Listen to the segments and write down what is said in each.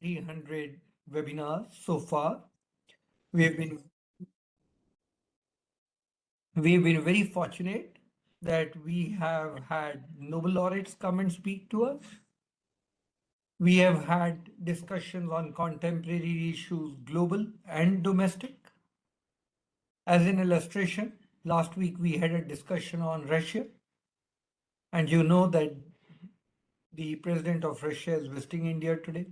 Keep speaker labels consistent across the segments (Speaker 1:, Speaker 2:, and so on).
Speaker 1: 300 webinars so far. We've been we've been very fortunate that we have had Nobel laureates come and speak to us. We have had discussions on contemporary issues, global and domestic. As an illustration, last week we had a discussion on Russia, and you know that the president of Russia is visiting India today.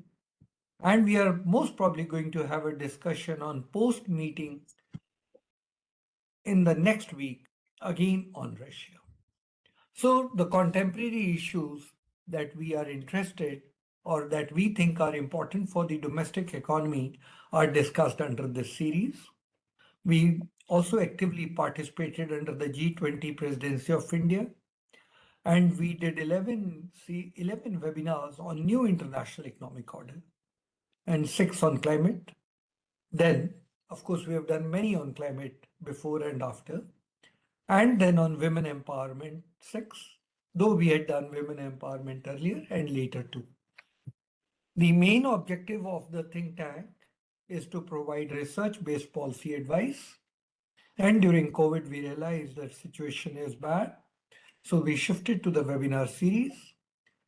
Speaker 1: And we are most probably going to have a discussion on post meeting in the next week, again on Russia. So the contemporary issues that we are interested or that we think are important for the domestic economy are discussed under this series. We also actively participated under the G20 presidency of India, and we did 11 webinars on new international economic order and 6 on climate. Then, of course, we have done many on climate before and after. And then on women empowerment, 6, though we had done women empowerment earlier and later too. The main objective of the think tank is to provide research-based policy advice. And during COVID, we realized that situation is bad. So we shifted to the webinar series.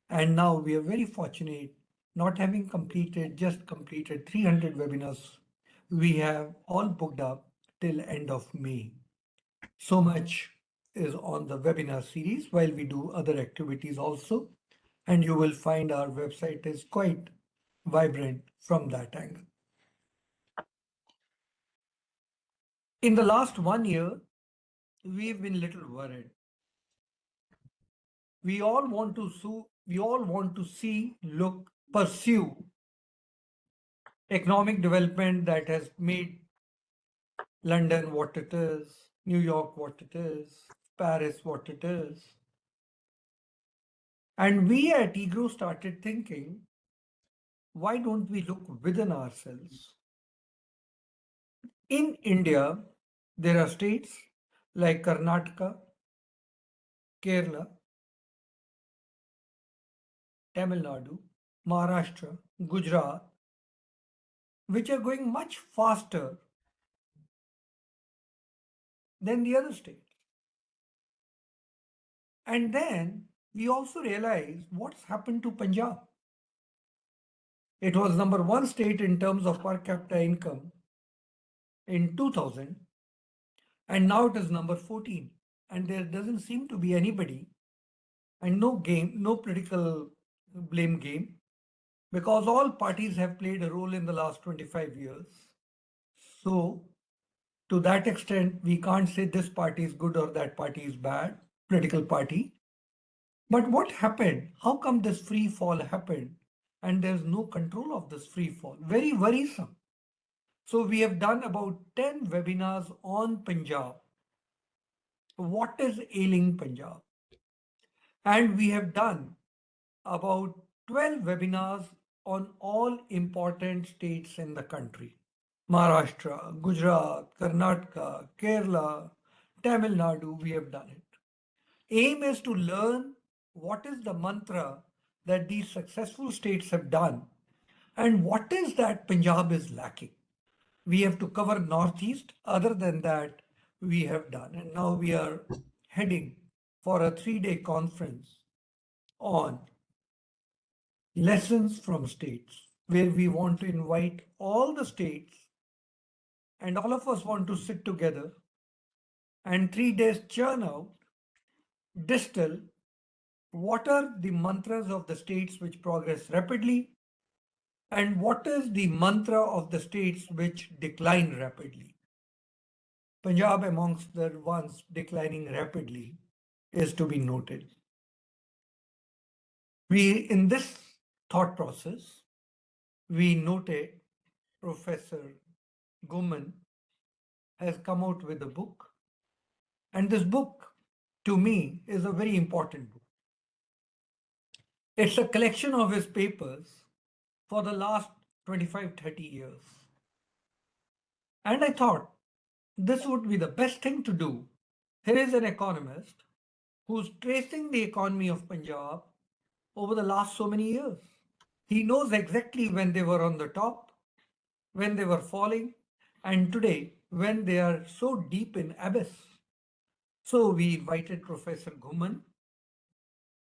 Speaker 1: And now we are very fortunate, not having just completed 300 webinars. We have all booked up till end of May. So much is on the webinar series while we do other activities also. And you will find our website is quite vibrant from that angle. In the last 1 year, we've been little worried. We all want to see, look, pursue economic development that has made London what it is, New York what it is, Paris what it is. And we at EGROW started thinking, why don't we look within ourselves? In India, there are states like Karnataka, Kerala, Tamil Nadu, Maharashtra, Gujarat, which are going much faster than the other states. And then we also realize what's happened to Punjab. It was number 1 state in terms of per capita income in 2000, and now it is number 14. And there doesn't seem to be anybody, and no political blame game, because all parties have played a role in the last 25 years. So to that extent, we can't say this party is good or that party is bad, political party. But what happened? How come this free fall happened? And there's no control of this free fall. Very worrisome. So we have done about 10 webinars on Punjab. What is ailing Punjab? And we have done about 12 webinars on all important states in the country. Maharashtra, Gujarat, Karnataka, Kerala, Tamil Nadu, we have done it. Aim is to learn what is the mantra that these successful states have done and what is that Punjab is lacking. We have to cover Northeast. Other than that, we have done. And now we are heading for a 3-day conference on lessons from states, where we want to invite all the states and all of us want to sit together and 3 days churn out, distill what are the mantras of the states which progress rapidly and what is the mantra of the states which decline rapidly. Punjab, amongst the ones declining rapidly, is to be noted. In this thought process, we noted Professor Ghuman has come out with a book, and this book, to me, is a very important book. It's a collection of his papers for the last 25-30 years. And I thought this would be the best thing to do. Here is an economist who's tracing the economy of Punjab over the last so many years. He knows exactly when they were on the top, when they were falling, and today when they are so deep in abyss. So we invited Professor Ghuman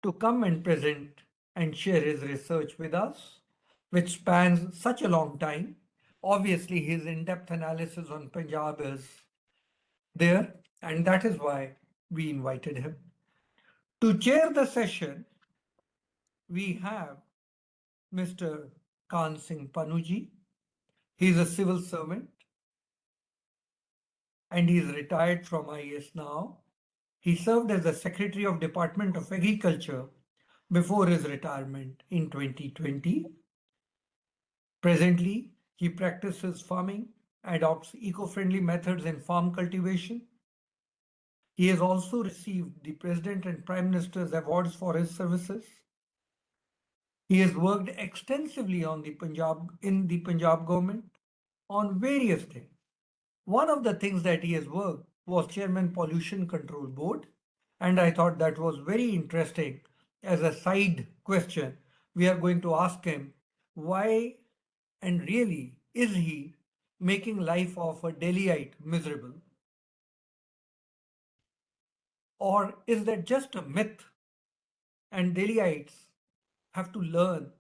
Speaker 1: to come and present and share his research with us, which spans such a long time. Obviously, his in-depth analysis on Punjab is there, and that is why we invited him. To chair the session, we have Mr. Kahan Singh Pannu. He is a civil servant and he is retired from IAS now. He served as the Secretary of Department of Agriculture before his retirement in 2020. Presently, he practices farming, adopts eco-friendly methods in farm cultivation. He has also received the President and Prime Minister's awards for his services. He has worked extensively in the Punjab government on various things. One of the things that he has worked was Chairman Pollution Control Board, and I thought that was very interesting. As a side question, we are going to ask him why and really is he making life of a Delhiite miserable? Or is that just a myth and Delhiites have to learn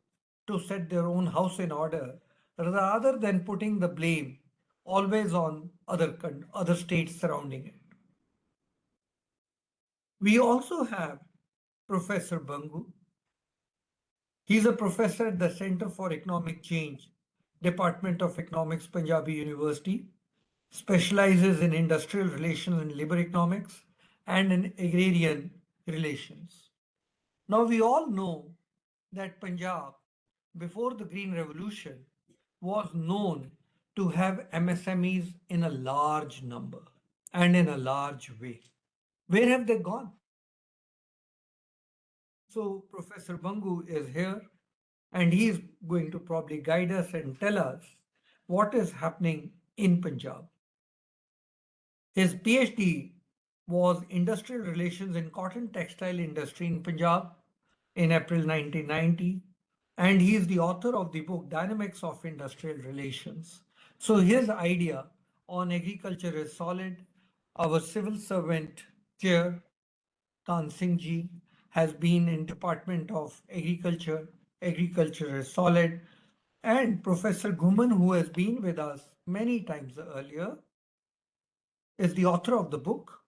Speaker 1: to set their own house in order rather than putting the blame always on other states surrounding it? We also have Professor Bhangoo. He's a professor at the Center for Economic Change, Department of Economics, Punjabi University, specializes in industrial relations and labor economics and in agrarian relations. Now, we all know that Punjab, before the Green Revolution, was known to have MSMEs in a large number and in a large way. Where have they gone? So, Professor Bhangoo is here and he is going to probably guide us and tell us what is happening in Punjab. His PhD was Industrial Relations in Cotton Textile Industry in Punjab in April 1990, and he is the author of the book Dynamics of Industrial Relations. So his idea on agriculture is solid. Our civil servant chair, Kahan Singh ji, has been in Department of Agriculture. Agriculture is solid. And Professor Ghuman, who has been with us many times earlier, is the author of the book.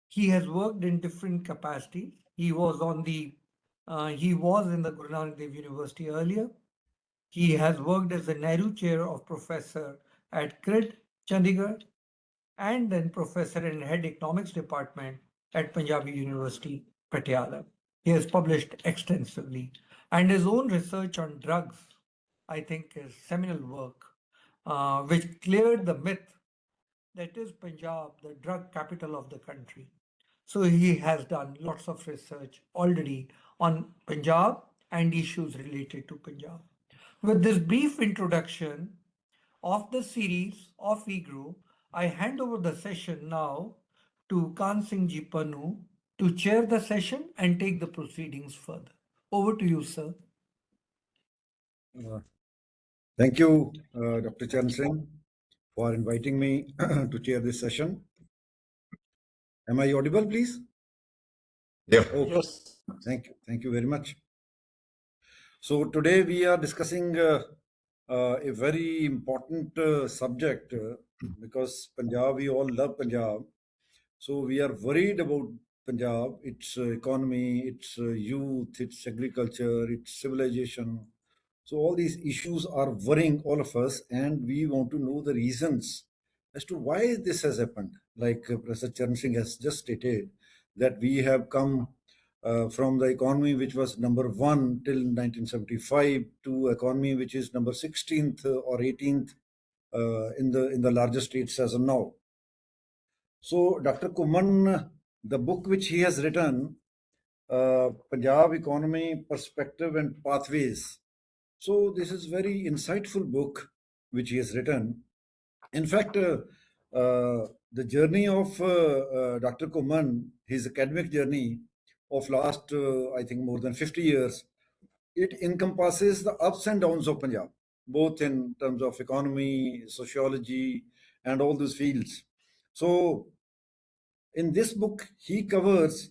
Speaker 1: He has worked in different capacities. He was in the Guru Nanak Dev University earlier. He has worked as the Nehru Chair of Professor at CRID, Chandigarh, and then Professor and Head Economics Department at Punjabi University, Patiala. He has published extensively, and his own research on drugs, I think, is seminal work, which cleared the myth that is Punjab, the drug capital of the country. So he has done lots of research already on Punjab and issues related to Punjab. With this brief introduction of the series of EGROW, I hand over the session now to Kahan Singh Ji Pannu to chair the session and take the proceedings further. Over to you, sir.
Speaker 2: Thank you, Dr. Charan Singh, for inviting me to chair this session. Am I audible, please?
Speaker 3: Yeah.
Speaker 2: Okay. Yes. Thank you. Thank you very much. So today we are discussing a very important subject because Punjab, we all love Punjab. So we are worried about Punjab, its economy, its youth, its agriculture, its civilization. So all these issues are worrying all of us, and we want to know the reasons as to why this has happened. Like Professor Charan Singh has just stated, that we have come from the economy which was number one till 1975 to economy which is number 16th or 18th in the largest states as of now. So Dr. Ghuman, the book which he has written, Punjab Economy Perspective and Pathways. So this is very insightful book which he has written. In fact, the journey of Dr. Ghuman, his academic journey of last, I think, more than 50 years, it encompasses the ups and downs of Punjab, both in terms of economy, sociology, and all those fields. So, in this book, he covers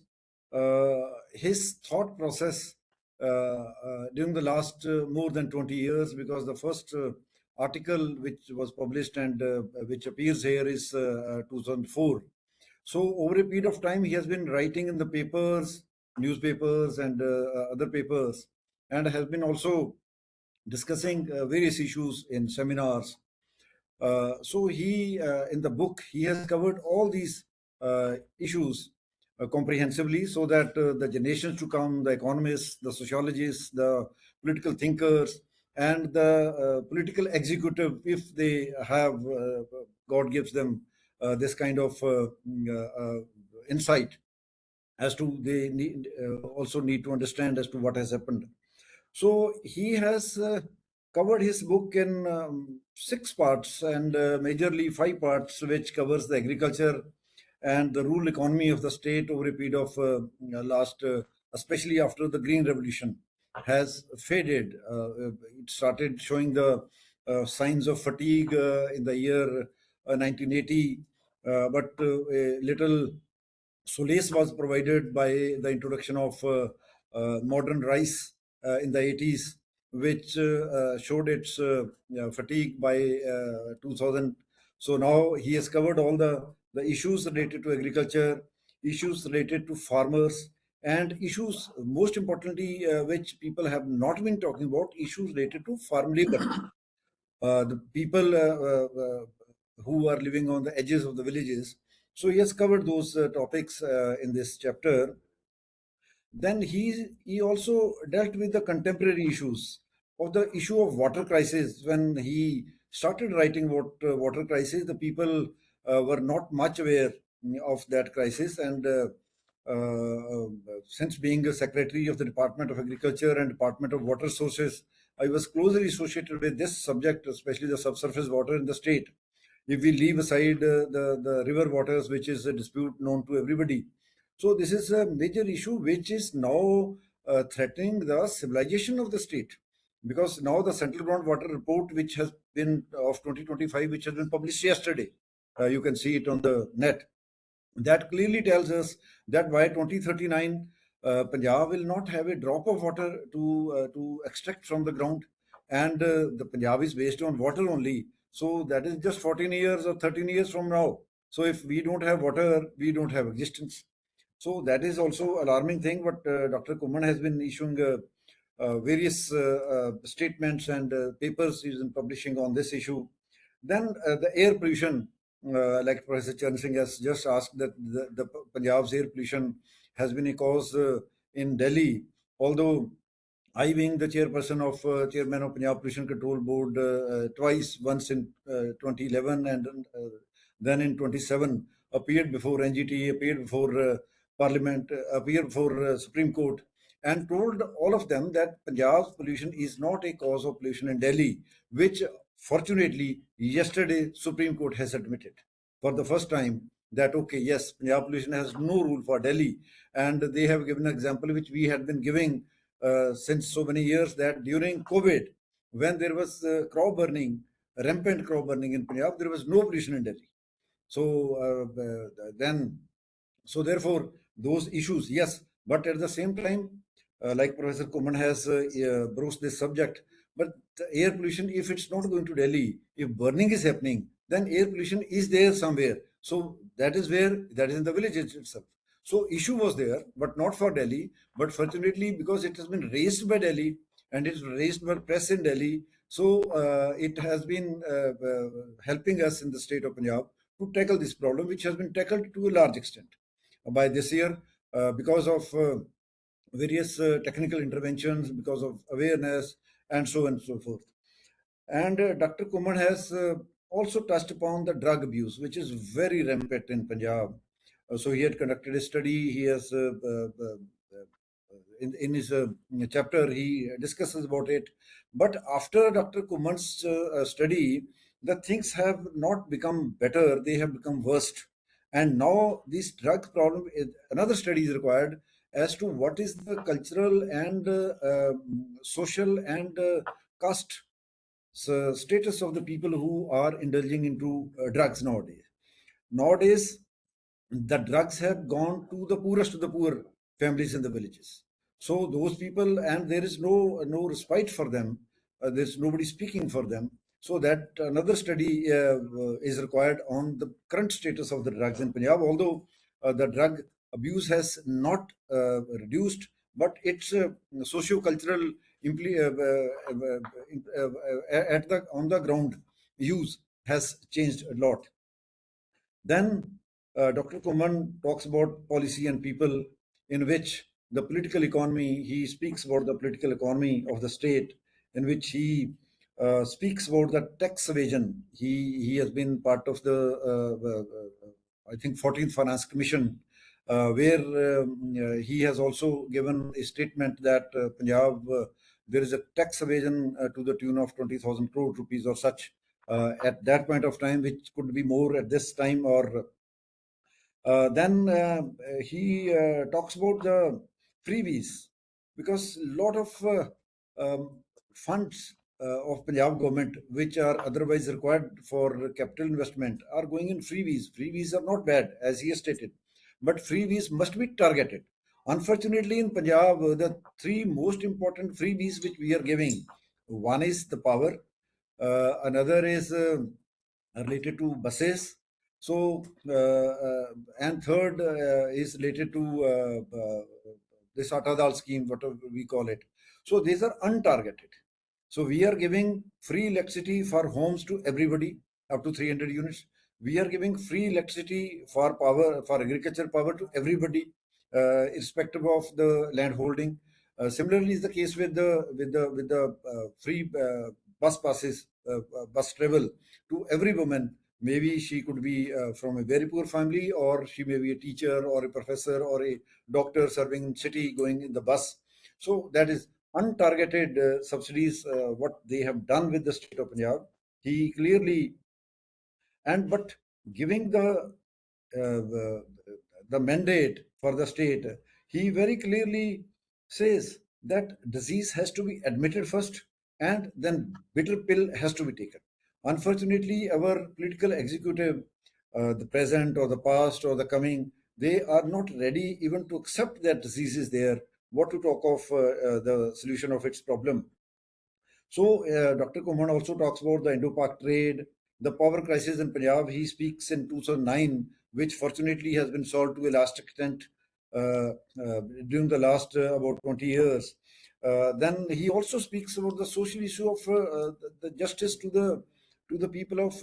Speaker 2: his thought process during the last more than 20 years, because the first article which was published and which appears here is 2004. So, over a period of time, he has been writing in the papers, newspapers, and other papers, and has been also discussing various issues in seminars. So he, in the book, he has covered all these issues comprehensively, so that the generations to come, the economists, the sociologists, the political thinkers, and the political executive, if they have, God gives them this kind of insight as to they need, also need to understand as to what has happened. So he has covered his book in 6 parts, and majorly 5 parts, which covers the agriculture and the rural economy of the state over a period of last, especially after the Green Revolution has faded. It started showing the signs of fatigue in the year 1980, but a little solace was provided by the introduction of modern rice in the 80s, which showed its fatigue by 2000. So now he has covered all the issues related to agriculture, issues related to farmers, and issues, most importantly, which people have not been talking about, issues related to farm labor. The people who are living on the edges of the villages. So he has covered those topics in this chapter. Then he also dealt with the contemporary issues of the issue of water crisis. When he started writing about water crisis, the people were not much aware of that crisis. And since being a secretary of the Department of Agriculture and Department of Water Sources, I was closely associated with this subject, especially the subsurface water in the state. If we leave aside the river waters, which is a dispute known to everybody. So this is a major issue which is now threatening the civilization of the state, because now the Central Groundwater Report, which has been of 2025, which has been published yesterday, you can see it on the net, that clearly tells us that by 2039, Punjab will not have a drop of water to extract from the ground, and the Punjab is based on water only. So that is just 14 years or 13 years from now. So if we don't have water, we don't have existence. So that is also alarming thing. But Dr. Ghuman has been issuing various statements and papers he's been publishing on this issue. Then the air pollution, like Professor Charan Singh has just asked, that the Punjab's air pollution has been a cause in Delhi. Although I, being the chairman of Punjab Pollution Control Board twice, once in 2011 and then in 27, appeared before NGT, appeared before Parliament, appeared before Supreme Court, and told all of them that Punjab's pollution is not a cause of pollution in Delhi, which fortunately yesterday Supreme Court has admitted for the first time that, okay, yes, Punjab pollution has no rule for Delhi. And they have given an example which we had been giving since so many years, that during COVID, when there was crop burning, rampant crop burning in Punjab, there was no pollution in Delhi. So therefore, those issues, yes, but at the same time, like Professor Ghuman has broached this subject, but the air pollution, if it's not going to Delhi, if burning is happening, then air pollution is there somewhere. So that is in the village itself. So issue was there, but not for Delhi. But fortunately, because it has been raised by Delhi and it's raised by press in Delhi, so it has been helping us in the state of Punjab to tackle this problem, which has been tackled to a large extent by this year because of various technical interventions, because of awareness, and so on and so forth. And Dr. Ghuman has also touched upon the drug abuse, which is very rampant in Punjab. So he had conducted a study. He has, in his chapter, he discusses about it. But after Dr. Ghuman's study, the things have not become better; they have become worse. And now this drug problem, another study is required, as to what is the cultural and social and caste status of the people who are indulging into drugs nowadays. Nowadays, the drugs have gone to the poorest of the poor families in the villages. So those people, and there is no respite for them. There's nobody speaking for them. So that another study is required on the current status of the drugs in Punjab. Although the drug abuse has not reduced, but its socio-cultural at the on the ground use has changed a lot. Then Dr. Ghuman talks about policy and people, in which the political economy, he speaks about the political economy of the state, in which he speaks about the tax evasion. He has been part of the, I think, 14th Finance Commission, where he has also given a statement that Punjab, there is a tax evasion to the tune of 20,000 crore rupees or such at that point of time, which could be more at this time. Or then he talks about the freebies, because a lot of funds of Punjab government, which are otherwise required for capital investment, are going in freebies. Freebies are not bad, as he has stated, but freebies must be targeted. Unfortunately, in Punjab, the three most important freebies which we are giving, one is the power, another is related to buses. So, and third is related to this Atadal scheme, whatever we call it. So these are untargeted. So we are giving free electricity for homes to everybody up to 300 units. We are giving free electricity for power, for agriculture power to everybody, irrespective of the land holding. Similarly, is the case with the free bus passes, bus travel to every woman. Maybe she could be from a very poor family, or she may be a teacher or a professor or a doctor serving in city going in the bus. So that is untargeted subsidies, what they have done with the state of Punjab. He clearly, and but giving the mandate for the state, he very clearly says that disease has to be admitted first, and then bitter pill has to be taken. Unfortunately, our political executive, the present or the past or the coming, they are not ready even to accept that disease is there. What to talk of the solution of its problem? So, Dr. Kahan also talks about the Indo-Pak trade, the power crisis in Punjab. He speaks in 2009, which fortunately has been solved to a large extent during the last about 20 years. Then he also speaks about the social issue of the justice to the people of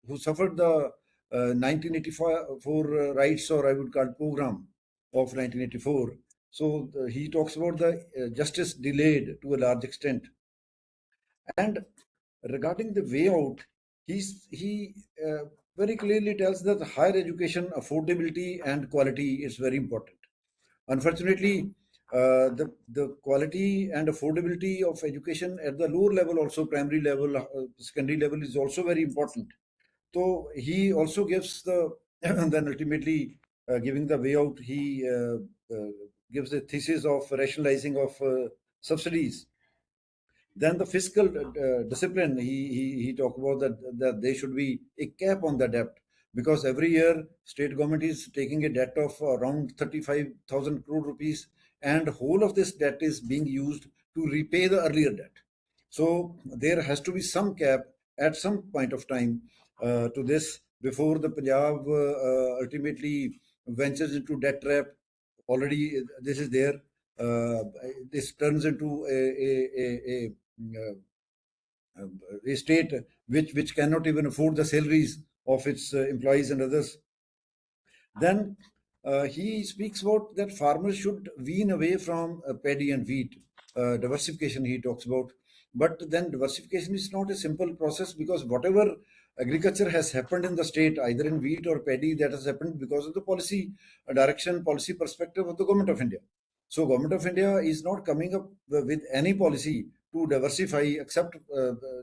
Speaker 2: who suffered the 1984 rights, or I would call program of 1984. So he talks about the justice delayed to a large extent. And regarding the way out, he very clearly tells that higher education affordability and quality is very important. Unfortunately, the quality and affordability of education at the lower level, also primary level, secondary level, is also very important. So he also gives the and then ultimately giving the way out. He gives the thesis of rationalizing of subsidies. Then the fiscal discipline, he talked about that there should be a cap on the debt, because every year state government is taking a debt of around 35,000 crore rupees, and whole of this debt is being used to repay the earlier debt. So there has to be some cap at some point of time to this, before the Punjab ultimately ventures into debt trap. Already this is there. This turns into a state which cannot even afford the salaries of its employees and others. Then he speaks about that farmers should wean away from paddy and wheat. Diversification he talks about. But then diversification is not a simple process, because whatever agriculture has happened in the state, either in wheat or paddy, that has happened because of the policy direction, policy perspective of the government of India. So government of India is not coming up with any policy to diversify, except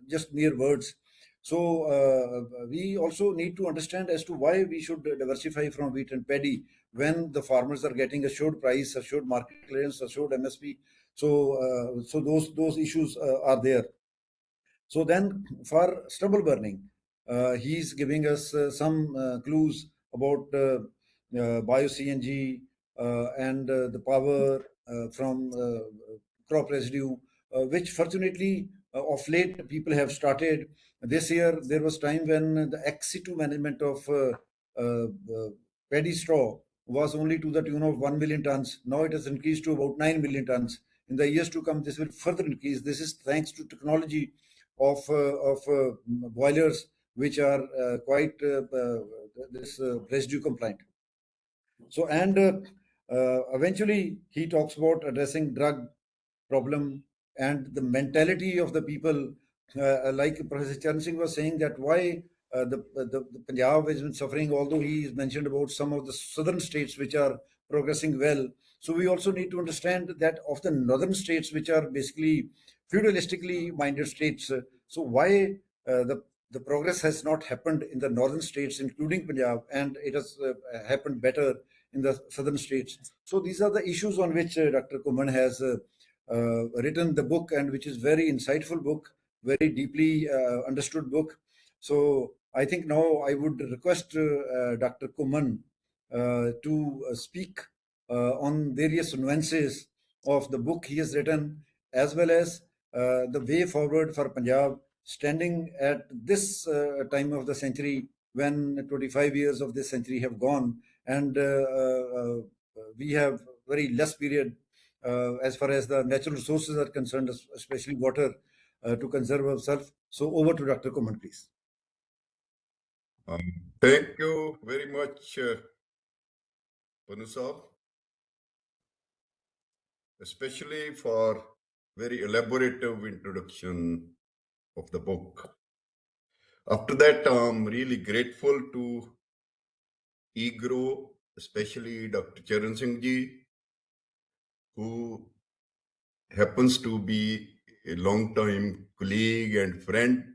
Speaker 2: just mere words. So we also need to understand as to why we should diversify from wheat and paddy, when the farmers are getting assured price, assured market clearance, assured MSP. So those issues are there. So then for stubble burning, he's giving us some clues about bio-CNG and the power from crop residue, which fortunately of late people have started. This year there was time when the ex-situ management of paddy straw was only to the tune of 1 million tons. Now it has increased to about 9 million tons. In the years to come, this will further increase. This is thanks to technology of boilers which are quite this residue compliant. So and eventually he talks about addressing drug problem and the mentality of the people. Like Professor Charan Singh was saying that why the Punjab has been suffering, although he mentioned about some of the southern states which are progressing well. So we also need to understand that of the northern states which are basically feudalistically minded states. So why the progress has not happened in the northern states, including Punjab, and it has happened better in the southern states. So these are the issues on which Dr. Ghuman has written the book, and which is very insightful book, very deeply understood book. So I think now I would request Dr. Ghuman to speak on various nuances of the book he has written, as well as the way forward for Punjab, standing at this time of the century when 25 years of this century have gone, and we have very less period as far as the natural resources are concerned, especially water, to conserve ourselves. So over to Dr. Ghuman, please.
Speaker 3: Thank you very much, Pannu sir, especially for very elaborative introduction of the book. After that, I'm really grateful to EGROW, especially Dr. Charan Singh ji, who happens to be a long-time colleague and friend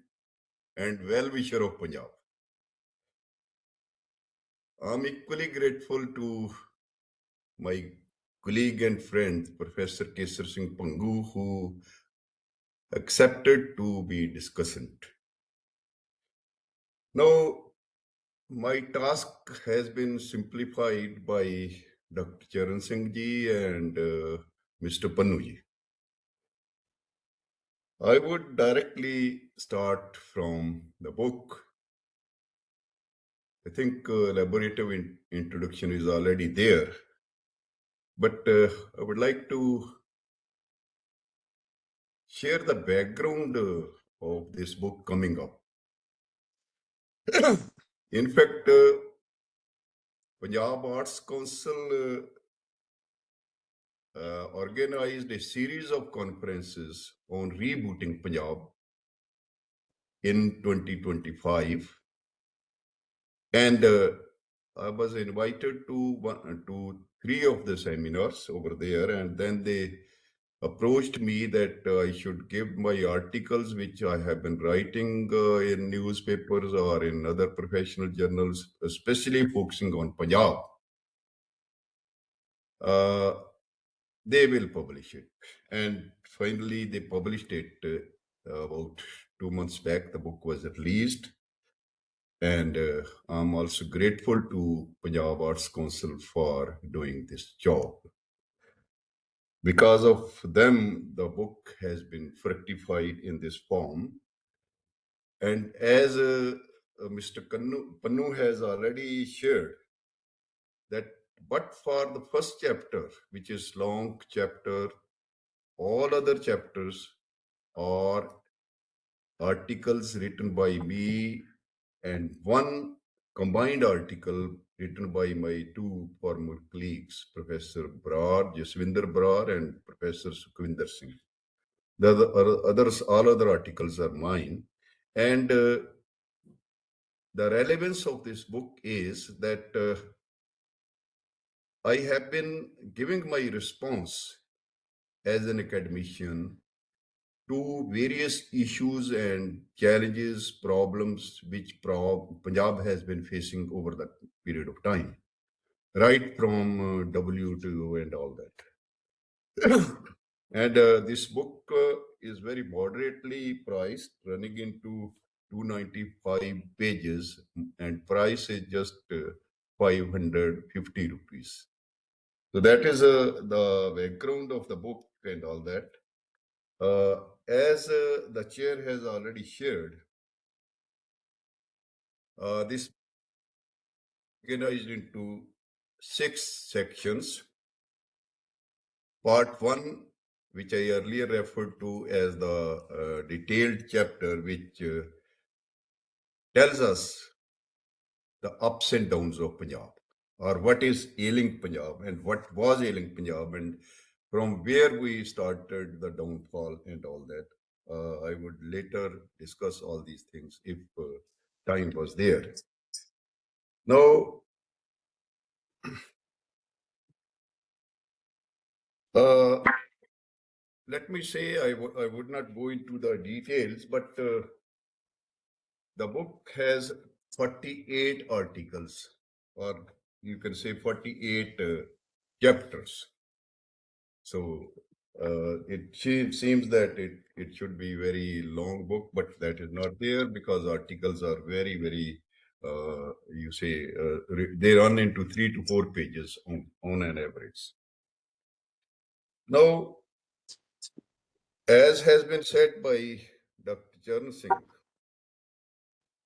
Speaker 3: and well-wisher of Punjab. I'm equally grateful to my colleague and friend, Professor Kesar Singh Pannu, who accepted to be discussant. Now, my task has been simplified by Dr. Charan Singh ji and Mr. Pannu ji. I would directly start from the book. I think elaborative introduction is already there, but I would like to share the background of this book coming up. In fact, Punjab Arts Council organized a series of conferences on rebooting Punjab in 2025, and I was invited to three of the seminars over there, and then they approached me that I should give my articles, which I have been writing in newspapers or in other professional journals, especially focusing on Punjab. They will publish it. And finally, they published it about 2 months back. The book was released. And I'm also grateful to Punjab Arts Council for doing this job. Because of them, the book has been fructified in this form. And as Mr. Pannu has already shared, that but for the first chapter, which is long chapter, all other chapters are articles written by me and one combined article written by my two former colleagues, Professor Brar, Jaswinder Brar, and Professor Sukhwinder Singh. All other articles are mine. And the relevance of this book is that I have been giving my response as an academician to various issues and challenges, problems which Punjab has been facing over that period of time. right from W to and all that. And this book is very moderately priced, running into 295 pages, and price is just 550 rupees. So that is the background of the book and all that. As the chair has already shared, this organized into 6 sections. Part 1, which I earlier referred to as the detailed chapter, which tells us the ups and downs of Punjab, or what is ailing Punjab and what was ailing Punjab, and from where we started the downfall and all that. I would later discuss all these things if time was there. Now, let me say I would not go into the details, but the book has 48 articles, or you can say 48 chapters. So it seems that it should be very long book, but that is not there because articles are very, very, you say, they run into 3 to 4 pages on an average. Now, as has been said by Dr. Charan Singh,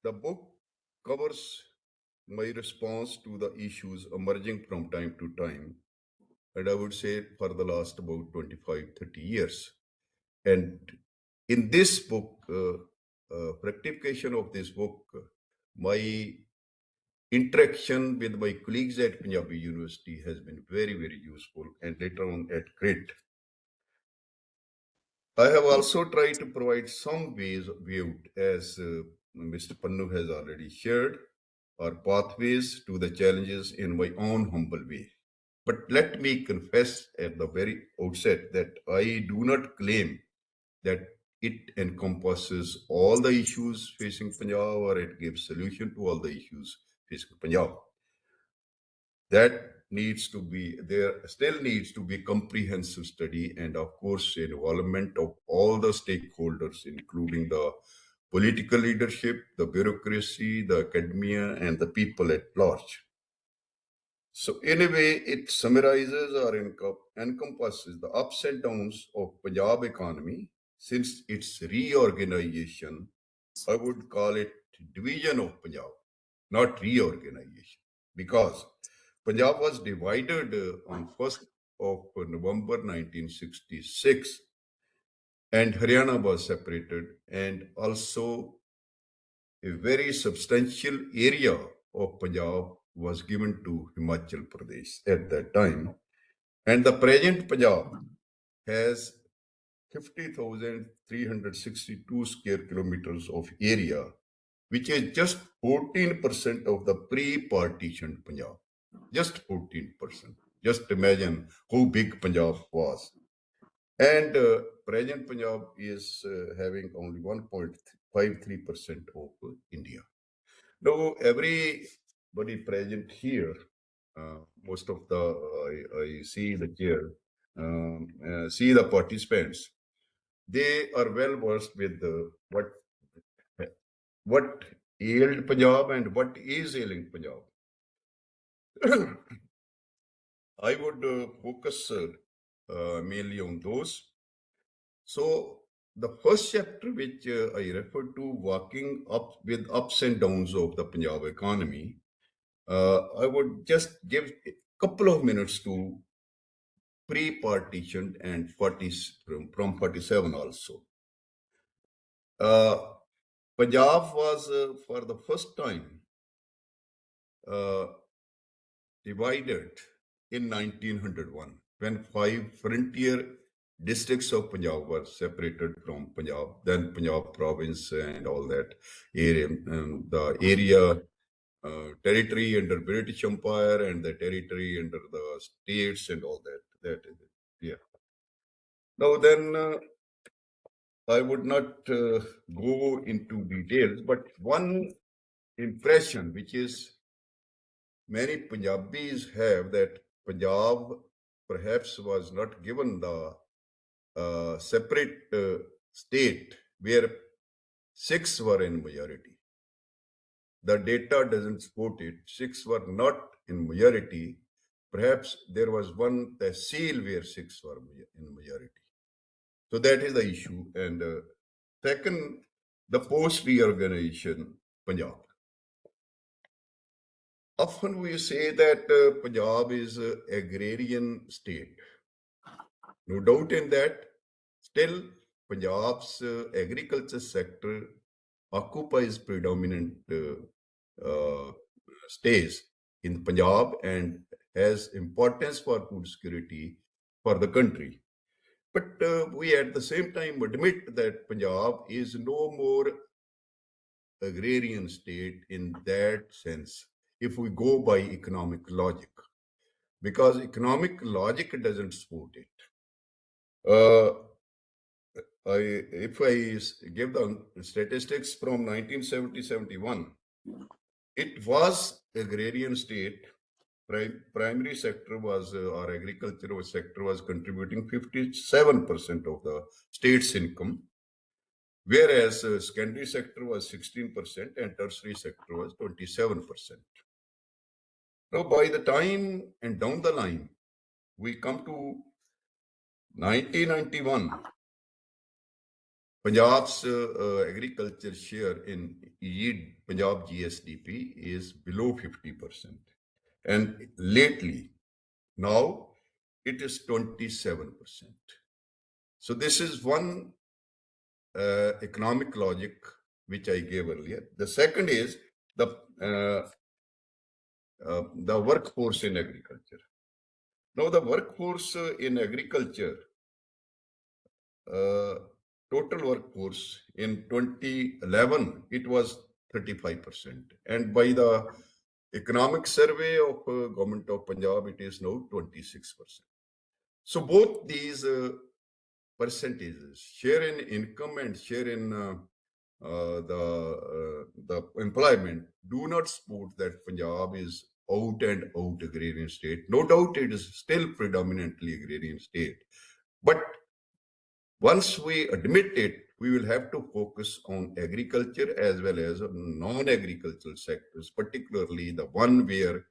Speaker 3: the book covers my response to the issues emerging from time to time, and I would say for the last about 25, 30 years. And in this book, rectification of this book, my interaction with my colleagues at Punjabi University has been very, very useful, and later on at GRIT. I have also tried to provide some ways viewed, as Mr. Pannu has already shared, or pathways to the challenges in my own humble way. But let me confess at the very outset that I do not claim that it encompasses all the issues facing Punjab or it gives solution to all the issues facing Punjab. That needs to be, there still needs to be comprehensive study and of course involvement of all the stakeholders, including the political leadership, the bureaucracy, the academia, and the people at large. So in a way, it summarizes or encompasses the ups and downs of Punjab economy since its reorganization. I would call it division of Punjab, not reorganization, because Punjab was divided on 1st of November 1966 and Haryana was separated, and also a very substantial area of Punjab was given to Himachal Pradesh at that time. And the present Punjab has 50,362 square kilometers of area, which is just 14% of the pre-partitioned Punjab. Just 14%. Just imagine how big Punjab was. And present Punjab is having only 1.53% of India. Now, everybody present here, most of the, I see the chair, see the participants, they are well versed with what ailed Punjab and what is ailing Punjab. I would focus mainly on those. So the first chapter, which I referred to, walking up with ups and downs of the Punjab economy, I would just give a couple of minutes to pre-partitioned and 40s from 47 also. Punjab was for the first time divided in 1901 when 5 frontier districts of Punjab were separated from Punjab, then Punjab province and all that area, the area territory under British Empire and the territory under the states and all that. That is it. Yeah. Now then, I would not go into details, but one impression which is many Punjabis have that Punjab perhaps was not given the separate state where Sikhs were in majority. The data doesn't support it. Sikhs were not in majority. Perhaps there was one tehsil where Sikhs were in majority. So that is the issue. And second, the post-reorganization Punjab. Often we say that Punjab is an agrarian state. No doubt in that. Still, Punjab's agriculture sector occupies predominant stays in Punjab and has importance for food security for the country. But we at the same time admit that Punjab is no more agrarian state in that sense if we go by economic logic, because economic logic doesn't support it. If I give the statistics from 1970-71, it was agrarian state. Primary sector was, our agricultural sector was contributing 57% of the state's income, whereas secondary sector was 16% and tertiary sector was 27%. Now, by the time and down the line, we come to 1991, Punjab's agriculture share in Punjab GSDP is below 50%. And lately, now it is 27%. So this is one economic logic which I gave earlier. The second is the workforce in agriculture. Now the workforce in agriculture, total workforce in 2011, it was 35%. And by the economic survey of Government of Punjab, it is now 26%. So both these percentages, share in income and share in the employment, do not support that Punjab is out and out agrarian state. No doubt it is still predominantly agrarian state. But once we admit it, we will have to focus on agriculture as well as non-agricultural sectors, particularly the one where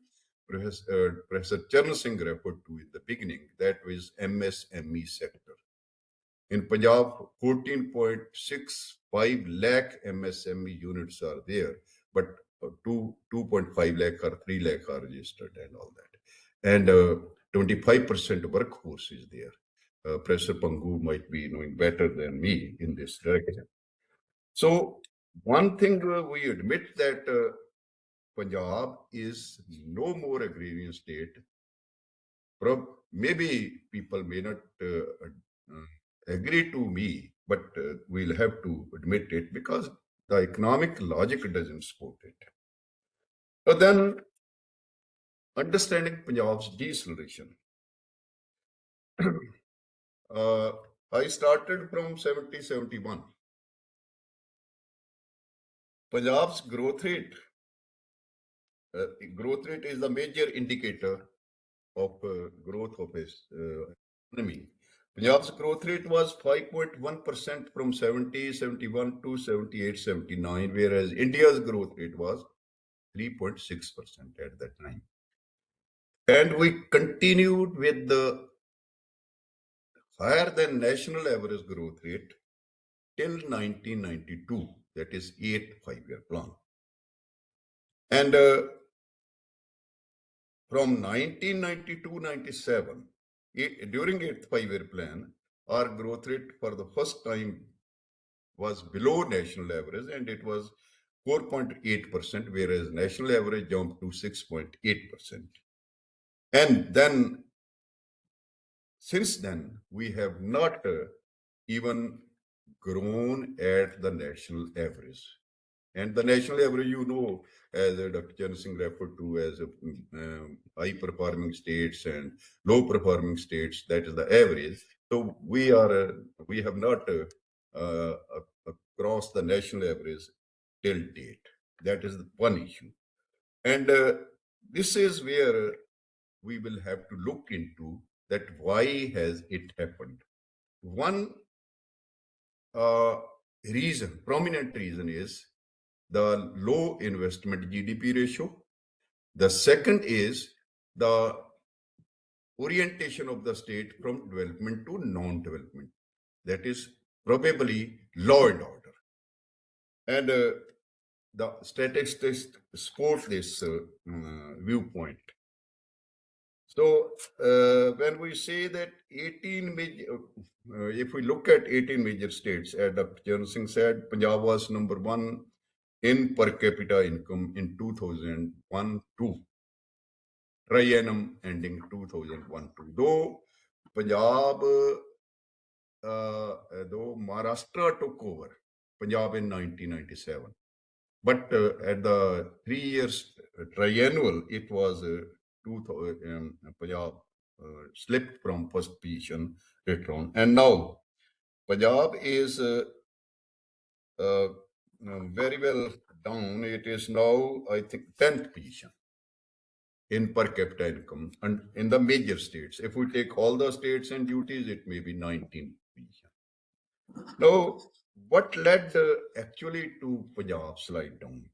Speaker 3: Professor Charan Singh referred to in the beginning, that was MSME sector. In Punjab, 14.65 lakh MSME units are there, but 2.5 lakh or 3 lakh are registered and all that. And 25% workforce is there. Professor Bhangoo might be knowing better than me in this direction. So one thing we admit that Punjab is no more agrarian state. Maybe people may not agree to me, but we'll have to admit it because the economic logic doesn't support it. But then understanding Punjab's deceleration. I started from 70-71. Punjab's growth rate is the major indicator of growth of its economy. Punjab's growth rate was 5.1% from 70-71 to 78-79, whereas India's growth rate was 3.6% at that time. And we continued with the higher than national average growth rate till 1992, that is 8th 5-year plan. And from 1992-97, during 8th 5-year plan, our growth rate for the first time was below national average, and it was 4.8%, whereas national average jumped to 6.8%. And then, since then, we have not even grown at the national average. And the national average, you know, as Dr. Charan Singh referred to as high-performing states and low-performing states, that is the average. So we have not crossed the national average till date. That is one issue. And this is where we will have to look into that why has it happened. One prominent reason is the low investment GDP ratio. The second is the orientation of the state from development to non-development. That is probably law and order. And the statistics support this viewpoint. So when we say that 18 major, if we look at 18 major states, as Dr. Charan Singh said, Punjab was number one in per capita income in 2001-2, triennium ending 2001-2. Though Punjab, though Maharashtra took over Punjab in 1997, but at the 3 years triennial, it was Punjab slipped from first position later on. And now Punjab is very well down. It is now, I think, 10th position in per capita income and in the major states. If we take all the states and duties, it may be 19th position. Now, what led actually to Punjab slide down?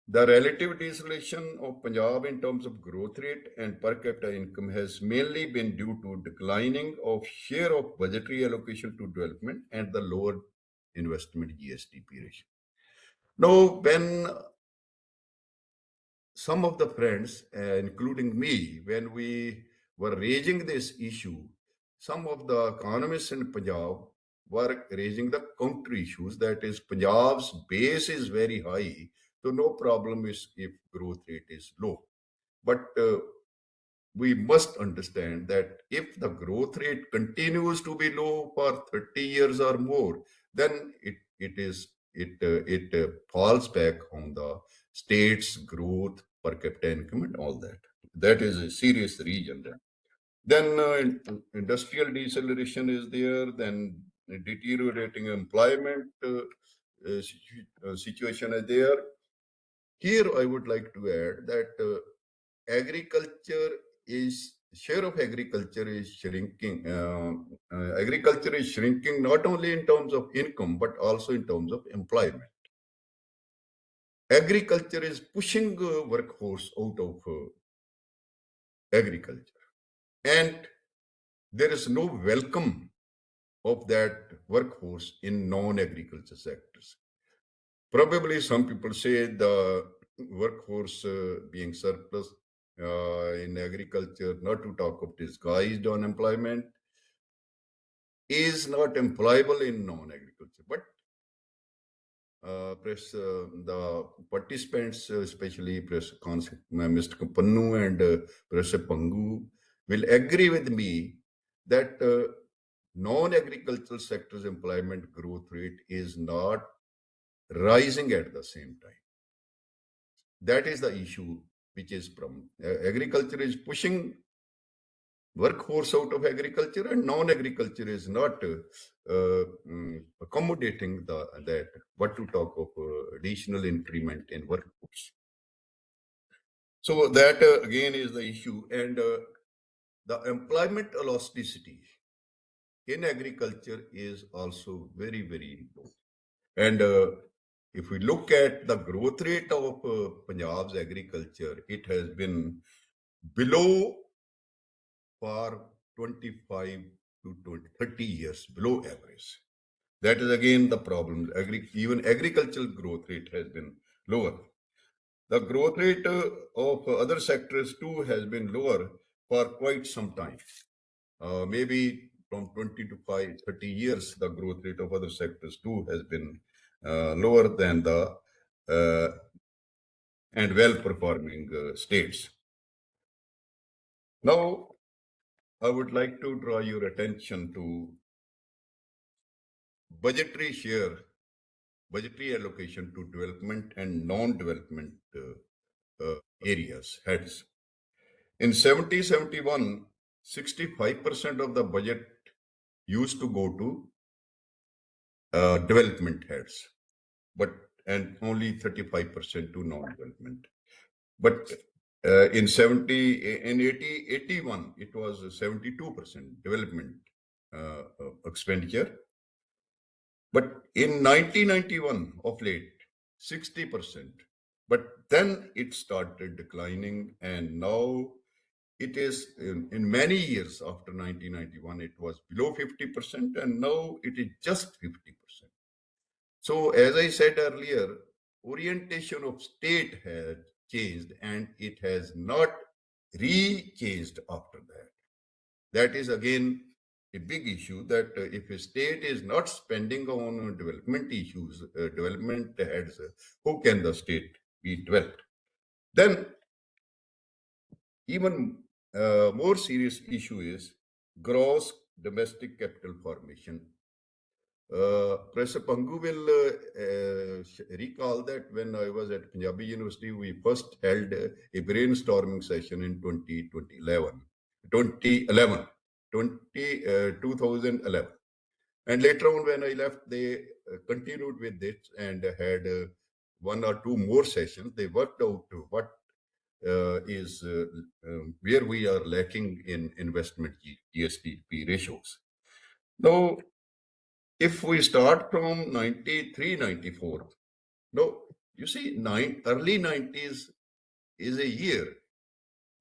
Speaker 3: The relative deceleration of Punjab in terms of growth rate and per capita income has mainly been due to declining of share of budgetary allocation to development and the lower investment GSDP ratio. Now, when some of the friends, including me, when we were raising this issue, some of the economists in Punjab were raising the counter issues. That is, Punjab's base is very high, so no problem is if growth rate is low. But we must understand that if the growth rate continues to be low for 30 years or more, then it falls back on the state's growth, per capita income, and all that. That is a serious reason. Then industrial deceleration is there. Then deteriorating employment situation is there. Here, I would like to add that share of agriculture is shrinking. Agriculture is shrinking not only in terms of income, but also in terms of employment. Agriculture is pushing workforce out of agriculture. And there is no welcome of that workforce in non-agriculture sectors. Probably some people say the workforce being surplus in agriculture, not to talk of disguised unemployment, is not employable in non-agriculture. But the participants, especially Mr. Pannu and Prof. Bhangoo, will agree with me that non-agricultural sector's employment growth rate is not rising at the same time. That is the issue which is from agriculture is pushing workforce out of agriculture, and non-agriculture is not accommodating that. What to talk of additional increment in workforce. So that again is the issue, and the employment elasticity in agriculture is also very, very low. And if we look at the growth rate of Punjab's agriculture, it has been below for 25 to 30 years, below average. That is again the problem. Even agricultural growth rate has been lower. The growth rate of other sectors too has been lower for quite some time. Maybe from 20 to 30 years, the growth rate of other sectors too has been lower than the and well-performing states. Now, I would like to draw your attention to budgetary share, budgetary allocation to development and non-development areas, heads. In 70-71, 65% of the budget used to go to development heads, and only 35% to non-development. But in 81, it was 72% development expenditure. But in 1991, of late, 60%. But then it started declining, and now it is in many years after 1991, it was below 50%, and now it is just 50%. So, as I said earlier, orientation of state has changed, and it has not re-changed after that. That is again a big issue, that if a state is not spending on development issues, development heads, how can the state be developed? Then even more serious issue is gross domestic capital formation. Professor Bhangoo will recall that when I was at Punjab University, we first held a brainstorming session in 2011. 2011. And later on, when I left, they continued with it and had one or two more sessions. They worked out what is where we are lacking in investment GSDP ratios. Now, if we start from 93, 94, no, you see, early 90s is a year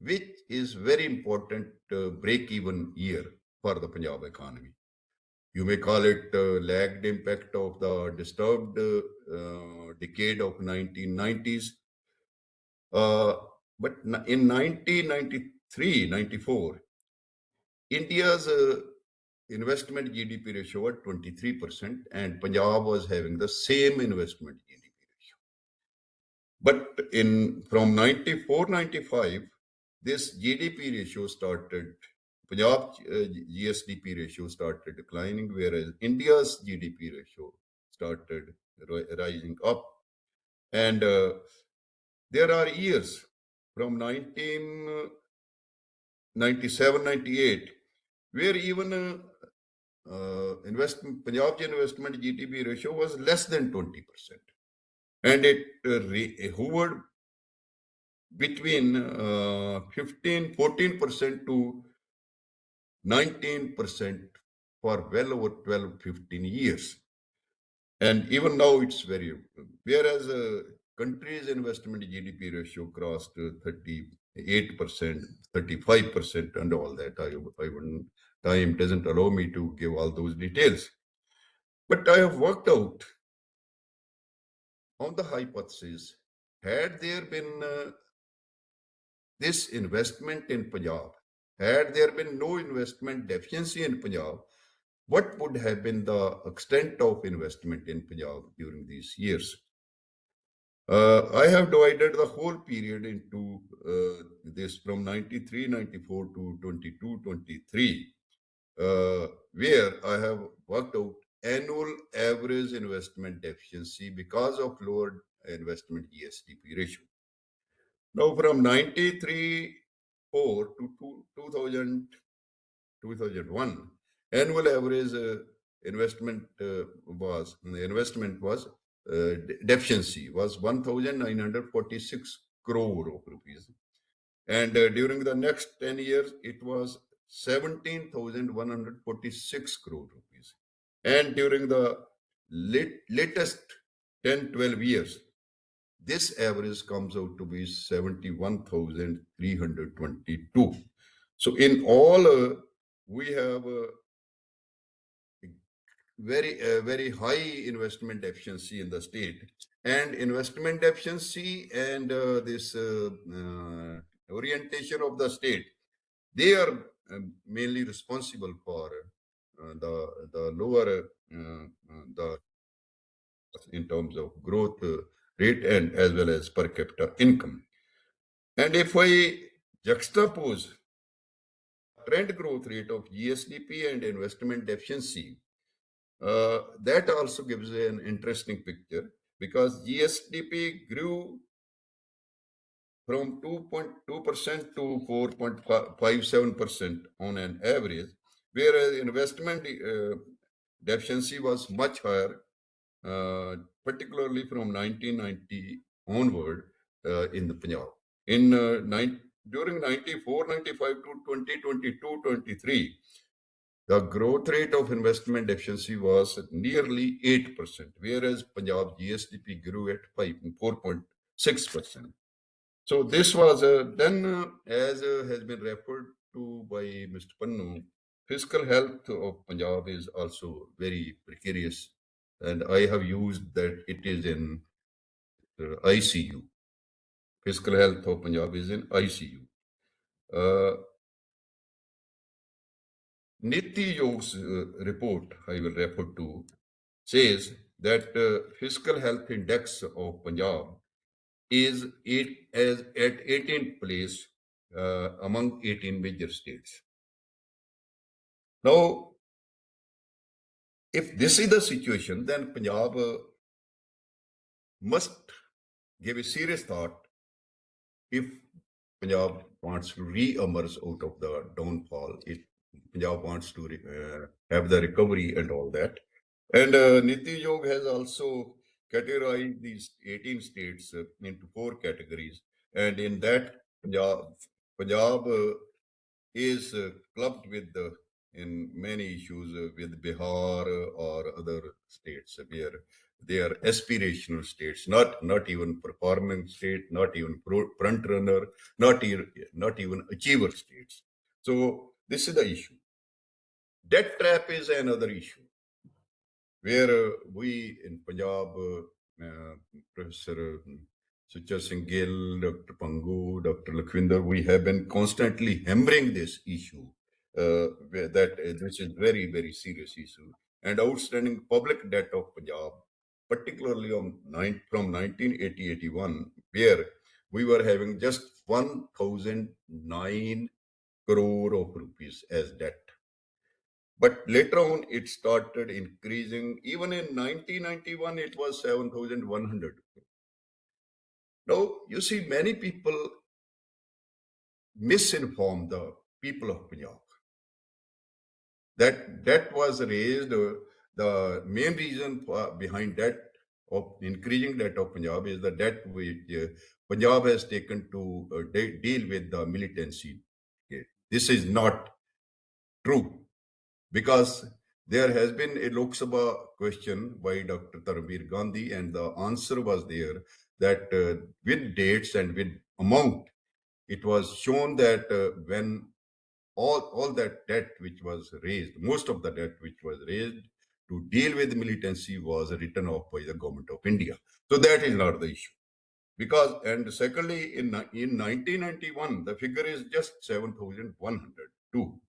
Speaker 3: which is very important break-even year for the Punjab economy. You may call it lagged impact of the disturbed decade of 1990s. But in 1993, 94, India's investment GDP ratio was 23%, and Punjab was having the same investment GDP ratio. But from 94, 95, this GDP ratio started, Punjab GSDP ratio started declining, whereas India's GDP ratio started rising up. And there are years from 1997, 98, where even Punjab's investment GDP ratio was less than 20%. And it hovered between 14% to 19% for well over 12, 15 years. And even now it's very, whereas country's investment GDP ratio crossed 38%, 35% and all that. Time doesn't allow me to give all those details. But I have worked out on the hypothesis, had there been this investment in Punjab, had there been no investment deficiency in Punjab, what would have been the extent of investment in Punjab during these years? I have divided the whole period into this from 93, 94 to 22, 23, where I have worked out annual average investment deficiency because of lower investment GSDP ratio. Now, from 93 4 to 2001, annual average investment deficiency was 1,946 crore of rupees, and during the next 10 years, it was 17,146 crore rupees, and during the latest 10, 12 years, this average comes out to be 71,322. So in all, we have very high investment efficiency in the state, and investment efficiency and this orientation of the state, they are mainly responsible for the lower the in terms of growth rate and as well as per capita income. And if I juxtapose trend growth rate of GSDP and investment efficiency, that also gives an interesting picture, because GSDP grew from 2.2% to 4.57% on an average, whereas investment deficiency was much higher, particularly from 1990 onward in the Punjab. during 94-95 to 2022-23, the growth rate of investment efficiency was nearly 8%, whereas Punjab GSDP grew at 4.6%. So this was then, as has been referred to by Mr. Pannu, fiscal health of Punjab is also very precarious, and I have used that it is in ICU. Fiscal health of Punjab is in ICU. Niti Yog's report, I will refer to, says that fiscal health index of Punjab is at 18th place among 18 major states. Now, if this is the situation, then Punjab must give a serious thought if Punjab wants to re-emerge out of the downfall, if Punjab wants to have the recovery and all that. And Niti Yog has also categorized these 18 states into 4 categories. And in that, Punjab is clubbed with in many issues with Bihar or other states where they are aspirational states, not even performing state, not even front runner, not even achiever states. So this is the issue. Debt trap is another issue where we in Punjab, Professor Sucha Singh Gill, Dr. Bhangoo, Dr. Lakhvinder, we have been constantly hammering this issue, which is very, very serious issue. And outstanding public debt of Punjab, particularly from 1980-81, where we were having just 1,009 crore of rupees as debt. But later on, it started increasing. Even in 1991, it was 7,100. Now, you see, many people misinform the people of Punjab. That debt was raised. The main reason behind that of increasing debt of Punjab is the debt which Punjab has taken to deal with the militancy. Okay. This is not true, because there has been a Lok Sabha question by Dr. Tarunveer Gandhi, and the answer was there that with dates and with amount, it was shown that when all that debt which was raised, most of the debt which was raised to deal with militancy was written off by the government of India. So that is not the issue. Because, and secondly, in 1991, the figure is just 7,102.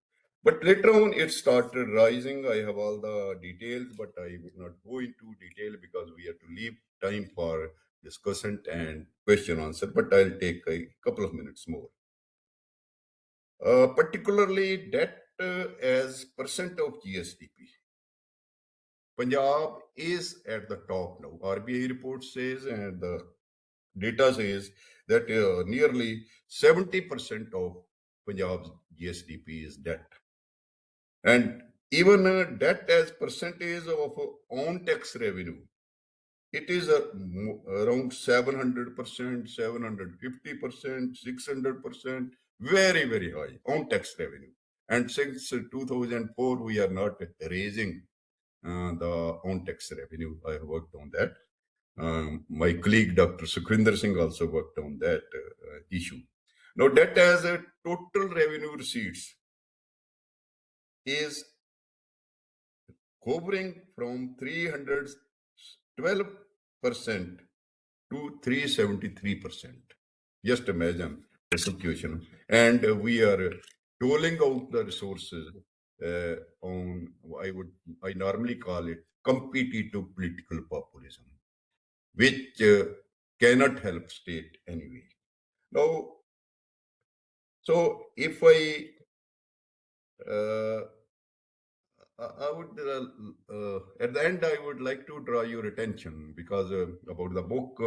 Speaker 3: But later on, it started rising. I have all the details, but I will not go into detail because we have to leave time for discussant and question answer. But I'll take a couple of minutes more. Particularly debt as percent of GSDP. Punjab is at the top now. RBI report says, and the data says that nearly 70% of Punjab's GSDP is debt. And even debt as percentage of own tax revenue, it is around 700%, 750%, 600%, very, very high own tax revenue. And since 2004, we are not raising the own tax revenue. I have worked on that. My colleague, Dr. Sukhwinder Singh, also worked on that issue. Now, debt as a total revenue receipts is hovering from 312% to 373%. Just imagine the situation. And we are doling out the resources on, I normally call it competitive political populism, which cannot help state anyway. Now, so if I would, at the end, I would like to draw your attention because about the book,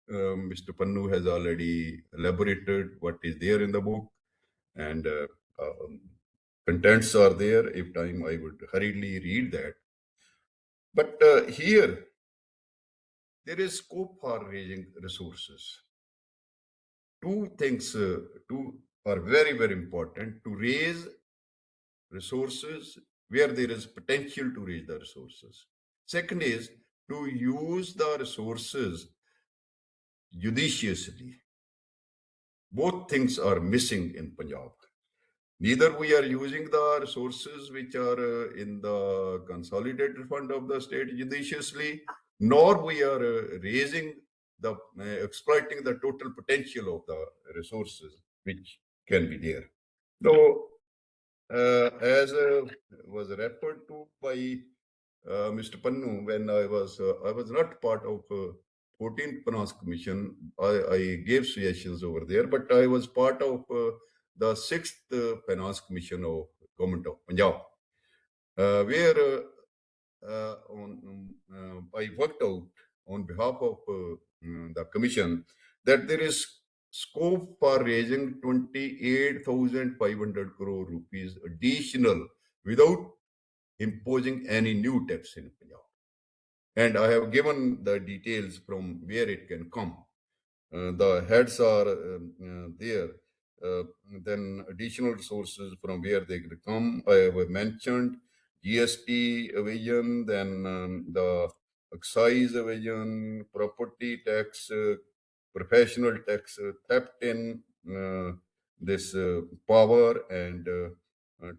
Speaker 3: Mr. Pannu has already elaborated what is there in the book, and contents are there. If time, I would hurriedly read that. But here, there is scope for raising resources. two things are very, very important: to raise resources where there is potential to raise the resources. Second is to use the resources judiciously. Both things are missing in Punjab. Neither we are using the resources which are in the consolidated fund of the state judiciously, nor we are raising the exploiting the total potential of the resources which can be there. So, as was referred to by Mr. Pannu, when I was not part of 14th Finance Commission. I gave suggestions over there, but I was part of the 6th Finance Commission of Government of Punjab, where I worked out on behalf of the commission that there is scope for raising 28,500 crore rupees additional without imposing any new tax in Punjab. And I have given the details from where it can come. The heads are there. Then additional resources from where they could come. I have mentioned GST evasion, then the excise evasion, property tax, professional tax, theft in this power and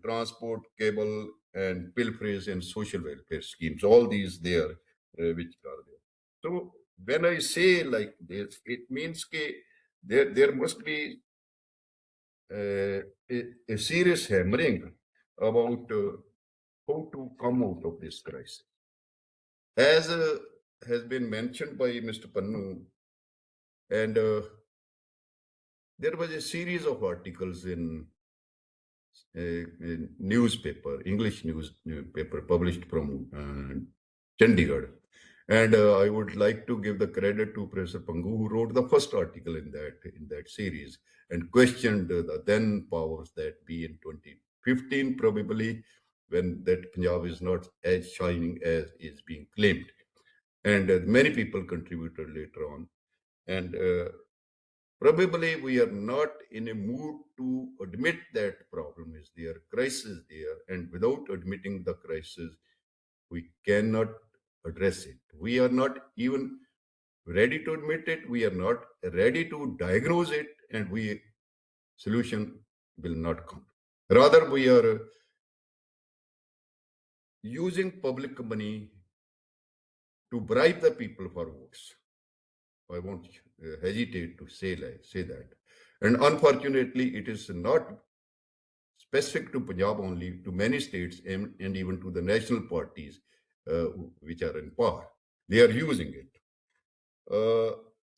Speaker 3: transport, cable, and pilferage and social welfare schemes. All these there, which are there. So when I say like this, it means that there must be a serious hammering about how to come out of this crisis. As has been mentioned by Mr. Pannu, and there was a series of articles in a newspaper, English newspaper published from Chandigarh. And I would like to give the credit to Professor Bhangoo, who wrote the first article in that series and questioned the then powers that be in 2015, probably, when that Punjab is not as shining as is being claimed. And many people contributed later on. And probably we are not in a mood to admit that problem is there, crisis there, and without admitting the crisis, we cannot address it. We are not even ready to admit it. We are not ready to diagnose it, and solution will not come. Rather, we are using public money to bribe the people for votes. I won't hesitate to say that. And unfortunately, it is not specific to Punjab only, to many states and even to the national parties which are in power. They are using it.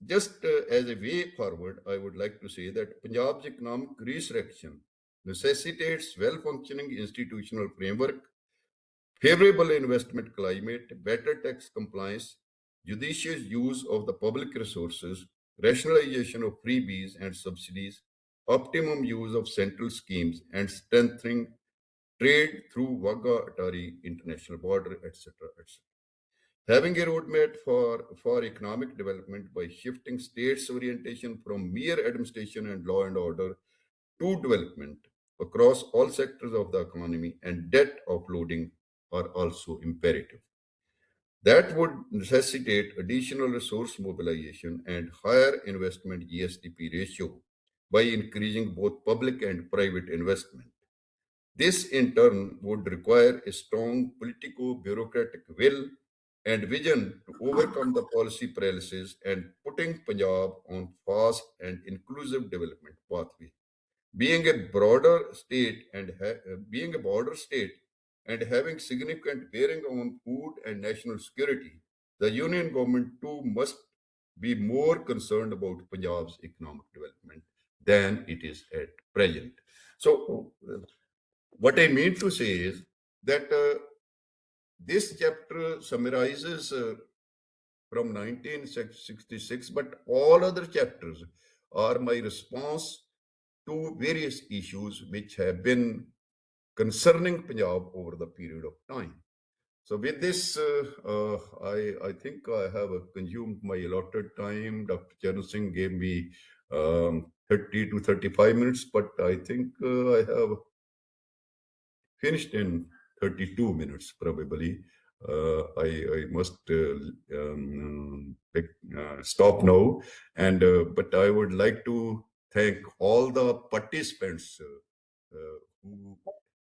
Speaker 3: Just as a way forward, I would like to say that Punjab's economic resurrection necessitates well-functioning institutional framework, favorable investment climate, better tax compliance, judicious use of the public resources, rationalization of freebies and subsidies, optimum use of central schemes, and strengthening trade through Wagah-Atari international border, etc., etc. Having a roadmap for economic development by shifting states' orientation from mere administration and law and order to development across all sectors of the economy and debt offloading are also imperative. That would necessitate additional resource mobilization and higher investment GSDP ratio by increasing both public and private investment. This in turn would require a strong politico-bureaucratic will and vision to overcome the policy paralysis and putting Punjab on fast and inclusive development pathway. Being a broader state and being a border state and having significant bearing on food and national security, the union government too must be more concerned about Punjab's economic development than it is at present. So, what I mean to say is that this chapter summarizes from 1966, but all other chapters are my response to various issues which have been concerning Punjab over the period of time. So with this, I think I have consumed my allotted time. Dr. Charan Singh gave me 30 to 35 minutes, but I think I have finished in 32 minutes probably. I must stop now, and but I would like to thank all the participants who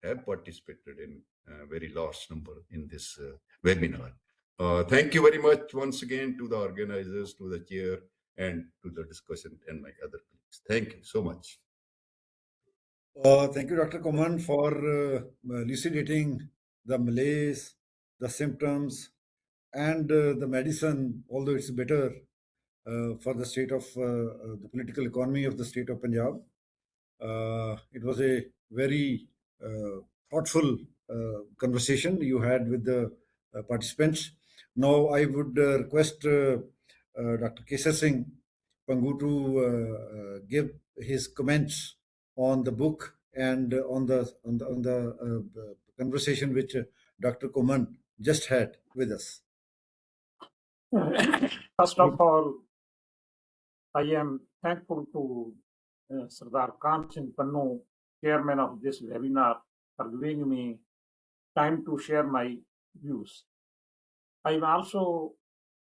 Speaker 3: have participated in a very large number in this webinar. Thank you very much once again to the organizers, to the chair, and to the discussant and my other colleagues. Thank you so much.
Speaker 2: Thank you, Dr. Ghuman, for elucidating the malaise, the symptoms, and the medicine, although it's better for the state of the political economy of the state of Punjab. It was a very thoughtful conversation you had with the participants. Now, I would request Dr. Kesar Singh, Bhangoo, to give his comments on the book and on the conversation which Dr. Ghuman just had with us.
Speaker 4: First of all, I am thankful to Sardar Kahan Singh Pannu, chairman of this webinar, for giving me time to share my views. I am also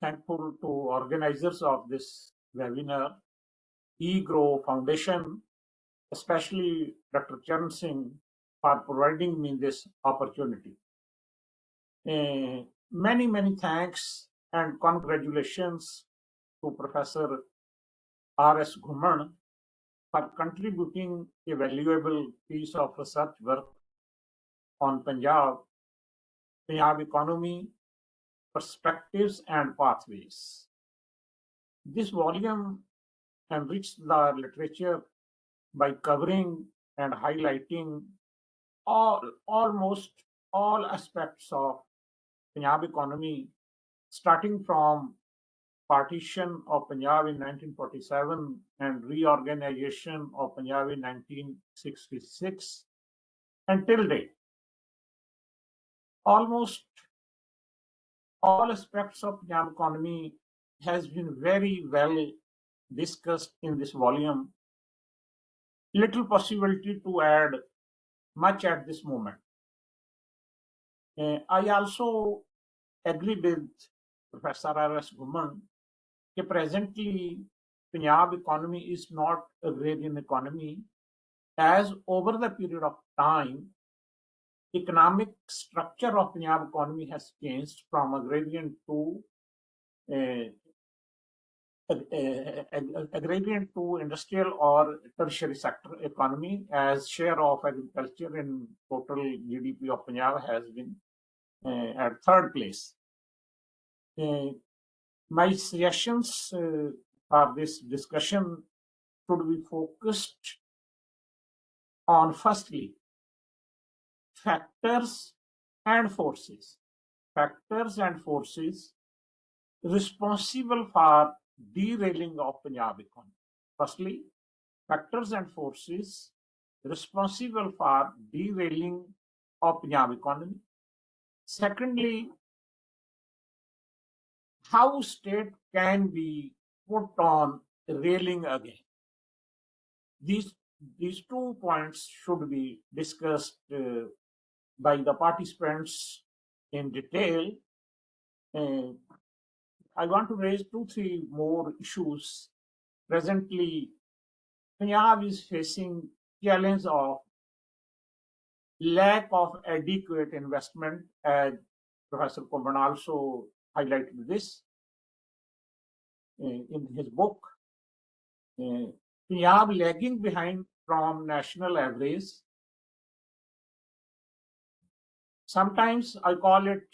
Speaker 4: thankful to organizers of this webinar, EGROW Foundation, especially Dr. Charan Singh, for providing me this opportunity. Many thanks and congratulations to Professor R.S. Ghuman for contributing a valuable piece of research work on Punjab economy, perspectives and pathways. This volume enriched the literature by covering and highlighting almost all aspects of Punjab economy, starting from partition of Punjab in 1947 and reorganization of Punjab in 1966 until date. Almost all aspects of Punjab economy has been very well discussed in this volume. Little possibility to add much at this moment. I also agree with Professor R.S. Ghuman that presently Punjab economy is not agrarian economy, as over the period of time, economic structure of Punjab economy has changed from agrarian to industrial or tertiary sector economy, as share of agriculture in total GDP of Punjab has been at third place. My suggestions for this discussion should be focused on, firstly, factors and forces responsible for derailing of Punjab economy. Firstly, factors and forces responsible for derailing of Punjab economy. Secondly, how state can be put on railing again. These 2 points should be discussed by the participants in detail. I want to raise 2-3 more issues. Presently, Punjab is facing challenge of lack of adequate investment, as Professor Ghuman also highlighted this in his book. Punjab lagging behind from national average. Sometimes I call it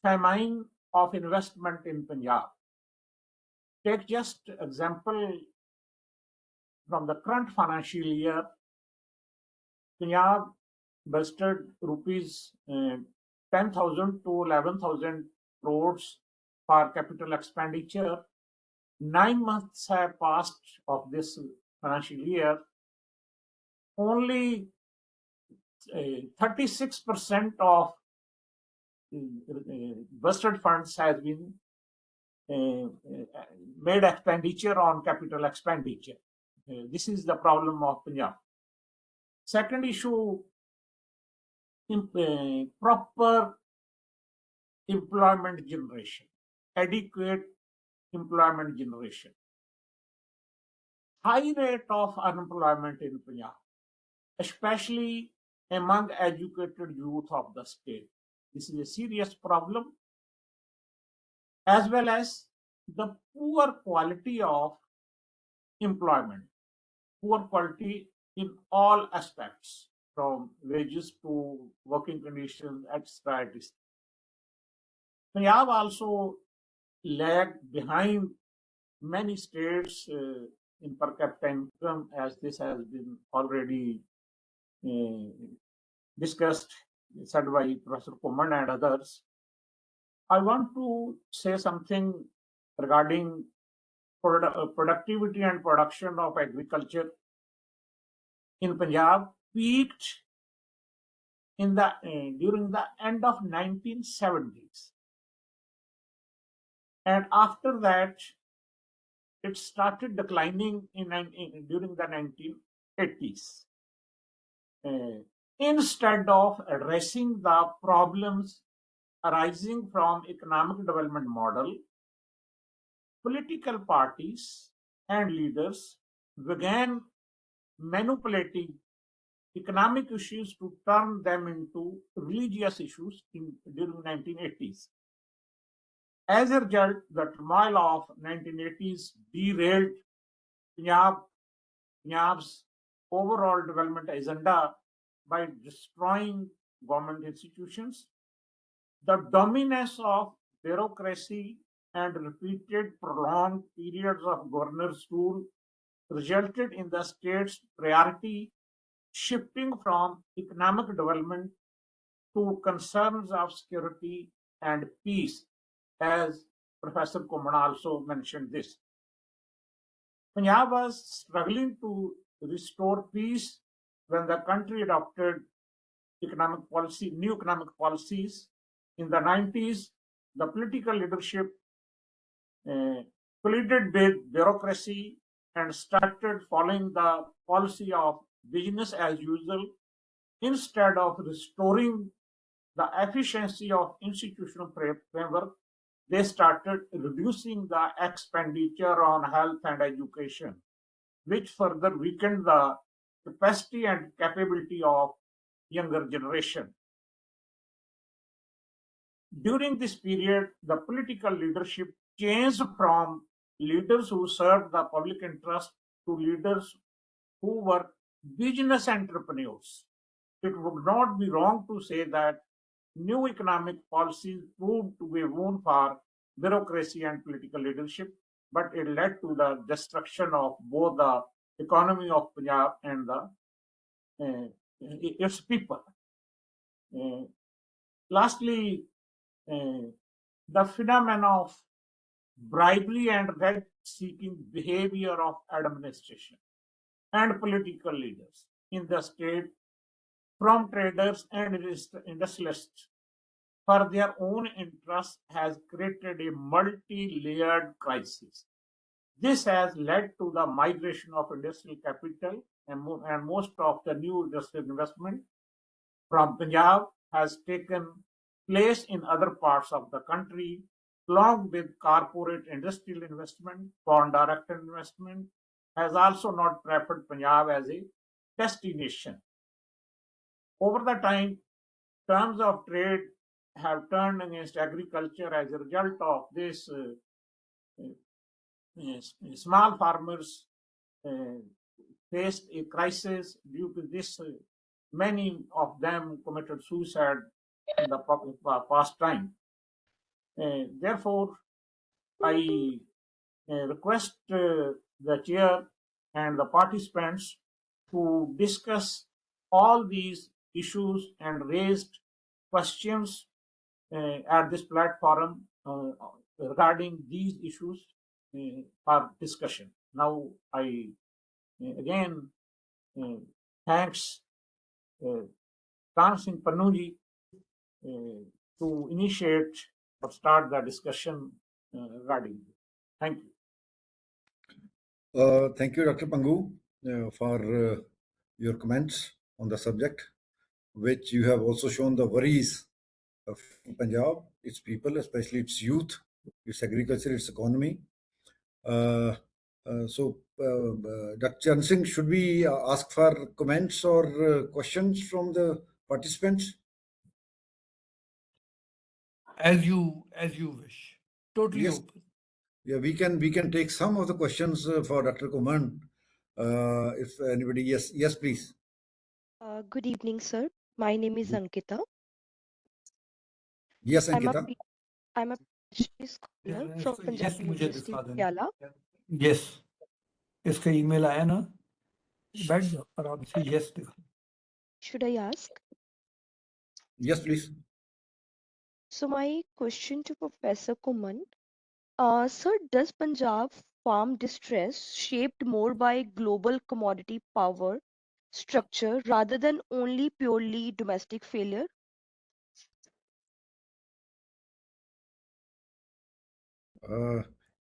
Speaker 4: famine of investment in Punjab. Take just example from the current financial year. Punjab budgeted rupees 10,000 to 11,000 crores for capital expenditure. 9 months have passed of this financial year. Only 36% of budgeted funds has been made expenditure on capital expenditure. This is the problem of Punjab. Second issue, proper employment generation, adequate employment generation. High rate of unemployment in Punjab, especially among educated youth of the state. This is a serious problem, as well as the poor quality of employment, poor quality in all aspects, from wages to working conditions, etc. Punjab also lagged behind many states in per capita income, as this has been already discussed, said by Professor Ghuman and others. I want to say something regarding productivity and production of agriculture in Punjab peaked in the during the end of 1970s, and after that it started declining during the 1980s. Instead of addressing the problems arising from economic development model, political parties and leaders began manipulating economic issues to turn them into religious issues during 1980s. As a result, the turmoil of 1980s derailed Punjab's overall development agenda by destroying government institutions. The dominance of bureaucracy and repeated prolonged periods of governor's rule resulted in the state's priority shifting from economic development to concerns of security and peace, as Professor Ghuman also mentioned this. Punjab was struggling to restore peace when the country adopted new economic policies. In the 90s, the political leadership pleaded with bureaucracy and started following the policy of business as usual instead of restoring the efficiency of institutional framework. They started reducing the expenditure on health and education, which further weakened the capacity and capability of younger generation. During this period, the political leadership changed from leaders who served the public interest to leaders who were business entrepreneurs. It would not be wrong to say that new economic policies proved to be a wound for bureaucracy and political leadership, but it led to the destruction of both the economy of Punjab and its people. Lastly, the phenomenon of bribery and rent-seeking behavior of administration and political leaders in the state, from traders and industrialists for their own interests, has created a multi-layered crisis. This has led to the migration of industrial capital, and most of the new industrial investment from Punjab has taken place in other parts of the country, along with corporate industrial investment. Foreign direct investment has also not preferred Punjab as a destination. Over the time, terms of trade have turned against agriculture. As a result of this, small farmers faced a crisis. Due to this, many of them committed suicide in the past time. Therefore, I request the chair and the participants to discuss all these issues and raised questions at this platform regarding these issues for discussion. Now, I again thanks Kahan Singh Pannu ji to initiate or start the discussion regarding this. Thank you.
Speaker 2: Thank you, Dr. Bhangoo, for your comments on the subject, which you have also shown the worries of Punjab, its people, especially its youth, its agriculture, its economy. Dr. Chan Singh, should we ask for comments or questions from the participants?
Speaker 1: As you wish. Totally
Speaker 2: Yes.
Speaker 1: open.
Speaker 2: Yeah, we can take some of the questions for Dr. Ghuman. If anybody, yes, please.
Speaker 5: Good evening, sir. My name is Ankita.
Speaker 2: Yes,
Speaker 5: I'm a
Speaker 2: Ankita.
Speaker 5: I'm a PhD scholar from
Speaker 1: इसको
Speaker 5: Punjab
Speaker 1: yes मुझे
Speaker 5: University,
Speaker 1: दिखा देना.
Speaker 5: Patiala.
Speaker 1: Yes. इसका email आया ना? बैठ जाओ आराम से yes दिखा.
Speaker 5: Should I ask?
Speaker 2: Yes, please.
Speaker 5: So my question to Professor Ghuman, sir, does Punjab farm distress shaped more by global commodity power structure rather than only purely domestic failure?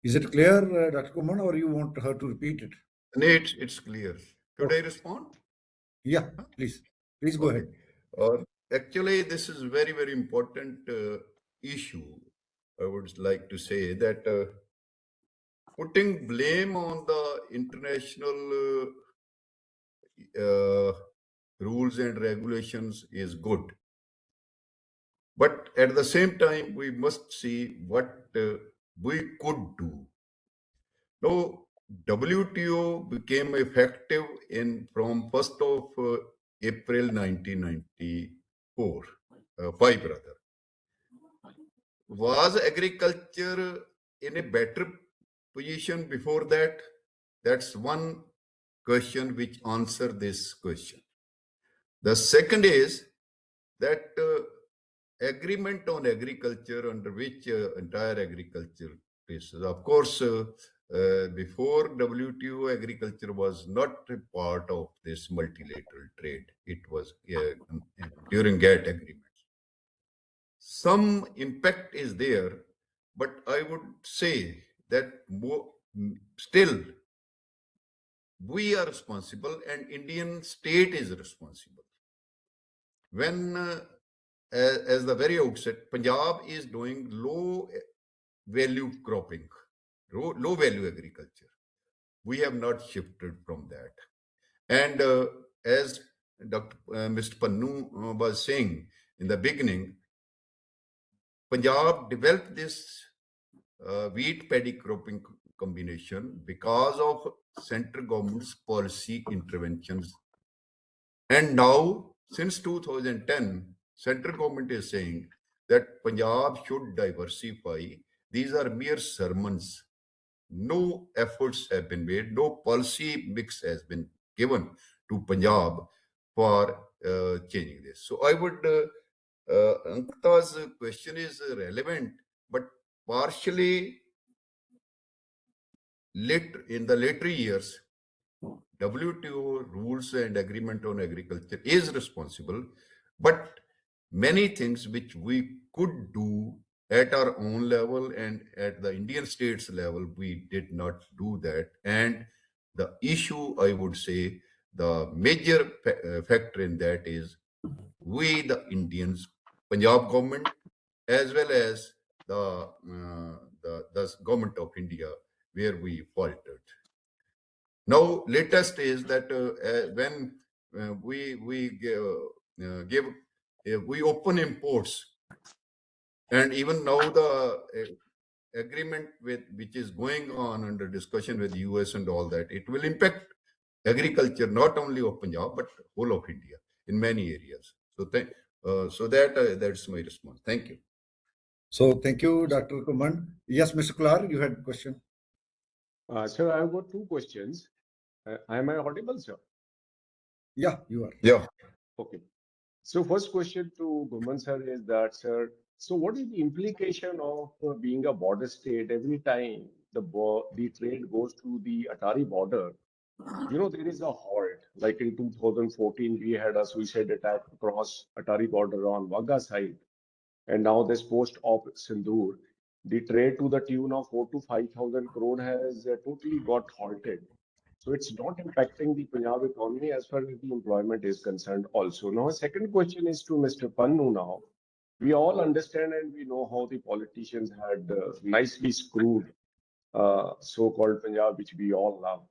Speaker 2: Is it clear, Dr. Ghuman, or you want her to repeat it?
Speaker 3: No, it's clear. Should I respond?
Speaker 2: Yeah, please. Please go ahead.
Speaker 3: Actually, this is very, very important issue. I would like to say that putting blame on the international rules and regulations is good. But at the same time, we must see what we could do. Now, WTO became effective from 1st of April 1994. 5 rather. Was agriculture in a better position before that? That's one question which answer this question. The second is that agreement on agriculture under which entire agriculture basis. Of course, before WTO, agriculture was not a part of this multilateral trade. It was during GATT agreements. Some impact is there, but I would say that still we are responsible and Indian state is responsible. When, as the very outset, Punjab is doing low value cropping, low value agriculture. We have not shifted from that. And as Mr. Pannu was saying in the beginning, Punjab developed this wheat paddy cropping combination because of central government's policy interventions. And now, since 2010, central government is saying that Punjab should diversify. These are mere sermons. No efforts have been made, no policy mix has been given to Punjab for changing this. So I would, Ankita's question is relevant, but partially in the later years, WTO rules and agreement on agriculture is responsible, but many things which we could do at our own level and at the Indian states level, we did not do that. And the issue, I would say, the major factor in that is we, the Indians, Punjab government, as well as the government of India, where we faltered. Now, latest is that when we open imports, and even now the agreement which is going on under discussion with US and all that, it will impact agriculture not only of Punjab but whole of India in many areas. So that's my response. Thank you.
Speaker 2: So thank you, Dr. Ghuman. Yes, Mr. Kular, you had a question.
Speaker 6: Sir, I've got two questions. Am I audible, sir?
Speaker 2: Yeah, you are.
Speaker 3: Yeah.
Speaker 6: Okay. So first question to Ghuman sir is that, sir, so what is the implication of being a border state? Every time the trade goes to the Atari border, you know, there is a halt. Like in 2014, we had a suicide attack across Atari border on Wagah side. And now this post-op Sindoor. the trade to the tune of 4 to 5,000 crore has totally got halted. So it's not impacting the Punjab economy as far as the employment is concerned also. Now, a second question is to Mr. Pannu now. We all understand and we know how the politicians had nicely screwed so-called Punjab, which we all love.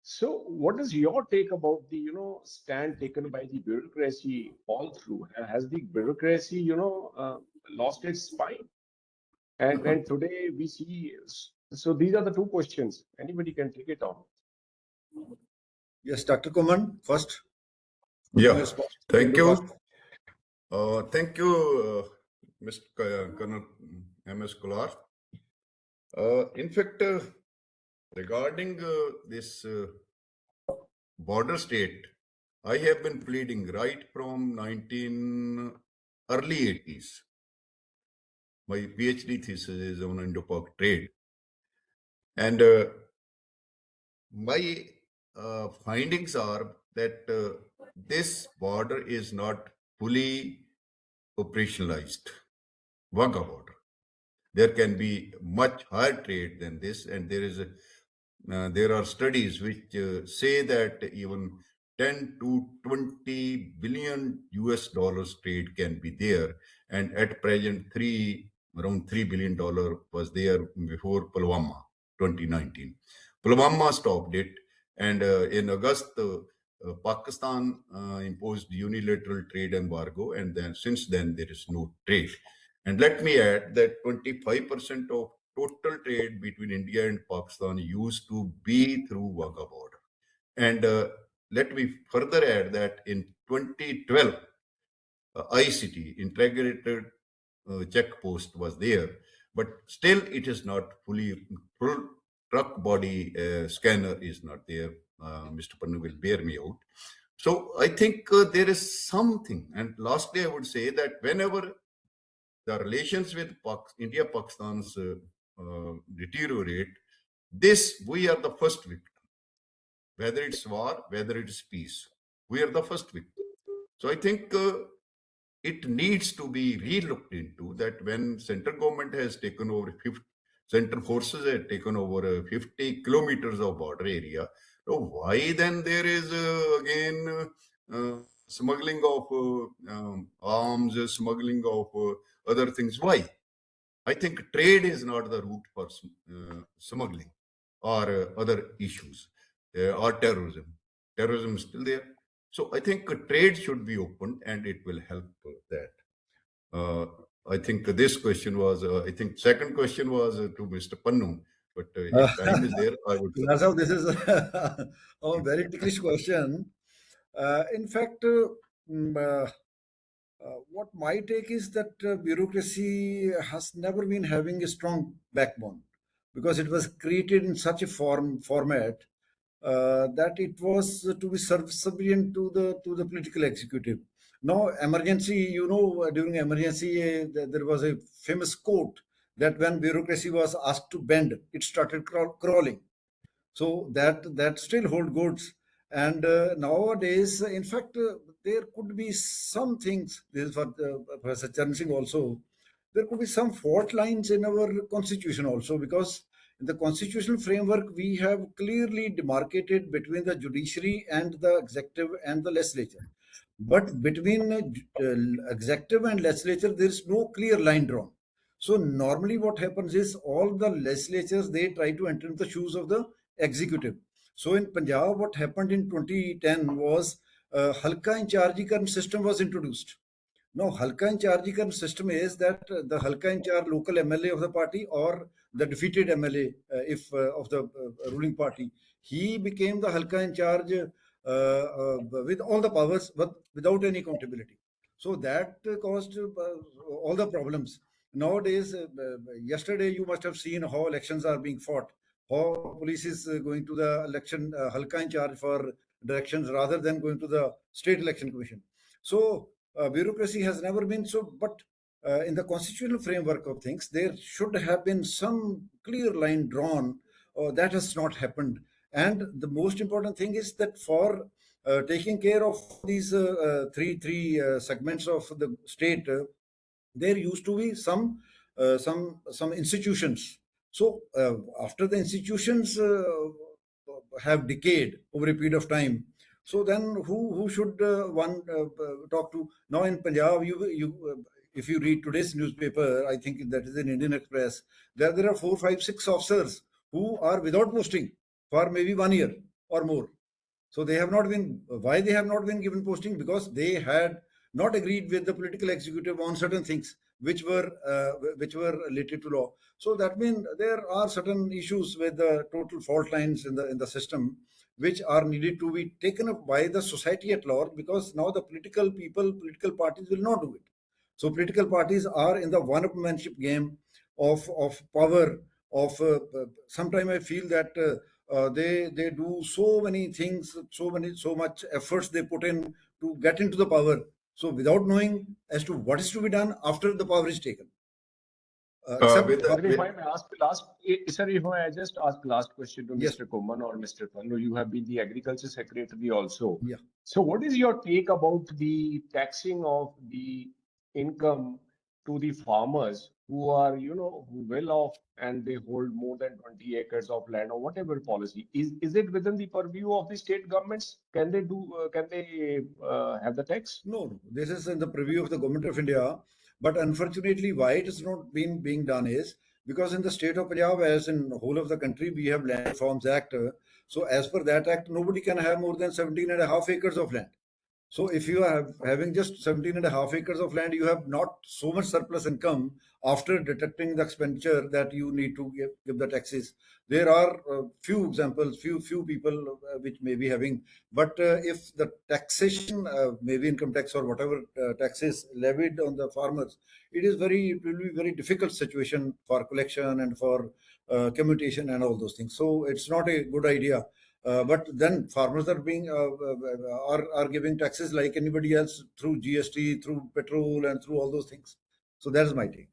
Speaker 6: So what is your take about the, stand taken by the bureaucracy all through? Has the bureaucracy, lost its spine? And today we see, so these are the two questions. Anybody can take it on.
Speaker 2: Yes, Dr. Ghuman, first.
Speaker 3: Yeah, thank you. Thank you, Mr. Colonel M.S. Kolar. In fact, regarding this border state, I have been pleading right from early 80s. My PhD thesis is on Indo-Pak trade. And my findings are that this border is not fully operationalized. Wagah border. There can be much higher trade than this, and there are studies which say that even 10 to 20 billion US dollars trade can be there, and at present around $3 billion was there before Pulwama 2019. Pulwama stopped it, and in August Pakistan imposed unilateral trade embargo, and then since then there is no trade. And let me add that 25% of total trade between India and Pakistan used to be through Wagah border. And let me further add that in 2012, ICT, integrated check post was there, but still it is not full truck body scanner is not there. Mr. Pannu will bear me out. So I think there is something. And lastly, I would say that whenever the relations with India-Pakistan's deteriorate, we are the first victim. Whether it's war, whether it's peace, we are the first victim. So I think it needs to be re-looked into that when central government has taken over, central forces have taken over 50 kilometers of border area. So why then there is again smuggling of arms, smuggling of other things? Why? I think trade is not the route for smuggling or other issues or terrorism. Terrorism is still there. So I think trade should be opened and it will help that. I think this question was, I think second question was to Mr. Pannu, but if time is there, I would.
Speaker 2: So this is a very ticklish question. In fact, what my take is that bureaucracy has never been having a strong backbone because it was created in such a format that it was to be subservient to the political executive. Now, emergency, during emergency, there was a famous quote that when bureaucracy was asked to bend, it started crawling. So that still hold goods. And nowadays, in fact, there could be some things. This is for Professor Charan Singh also. There could be some fault lines in our constitution also, because in the constitutional framework we have clearly demarcated between the judiciary and the executive and the legislature. But between executive and legislature, there is no clear line drawn. So normally what happens is all the legislatures, they try to enter into the shoes of the executive. So in Punjab, what happened in 2010 was Halka Incharge system was introduced. Now, Halka Incharge system is that the Halka Incharge local MLA of the party or the defeated MLA if of the ruling party, he became the Halka Incharge with all the powers but without any accountability. So that caused all the problems. Nowadays, yesterday you must have seen how elections are being fought, how police is going to the election Halka Incharge for directions rather than going to the state election commission. So bureaucracy has never been so, but in the constitutional framework of things, there should have been some clear line drawn. That has not happened. And the most important thing is that for taking care of these three segments of the state, there used to be some some institutions. So after the institutions have decayed over a period of time, so then who should one talk to? Now in Punjab, if you read today's newspaper, I think that is in Indian Express, there are 4, 5, 6 officers who are without posting for maybe 1 year or more. So they have not been, why they have not been given posting? Because they had not agreed with the political executive on certain things which were related to law. So that means there are certain issues with the total fault lines in the system which are needed to be taken up by the society at large, because now the political parties will not do it. So political parties are in the one-upmanship game of power. Sometimes I feel that they do so many things, so much efforts they put in to get into the power. So without knowing as to what is to be done after the power is taken.
Speaker 3: With
Speaker 6: Sir,
Speaker 3: the,
Speaker 6: if
Speaker 3: with,
Speaker 6: I may ask sir, if I just ask last question to
Speaker 2: Yes.
Speaker 6: Mr. Ghuman or Mr. Pannu, you have been the Agriculture Secretary also.
Speaker 2: Yeah.
Speaker 6: So what is your take about the taxing of the income to the farmers who are, who well off and they hold more than 20 acres of land or whatever policy? Is it within the purview of the state governments? Can they have the tax?
Speaker 2: No, this is in the preview of the Government of India. But unfortunately, why it is not being done is because in the state of Punjab, as in the whole of the country, we have Land Reforms Act. So as per that act, nobody can have more than 17.5 acres of land. So if you are having just 17.5 acres of land, you have not so much surplus income after deducting the expenditure that you need to give the taxes. There are few examples, few people which may be having, but if the taxation, maybe income tax or whatever taxes levied on the farmers, it will be very difficult situation for collection and for commutation and all those things. So it's not a good idea. But then farmers are being are giving taxes like anybody else through GST, through petrol, and through all those things. So that is my take.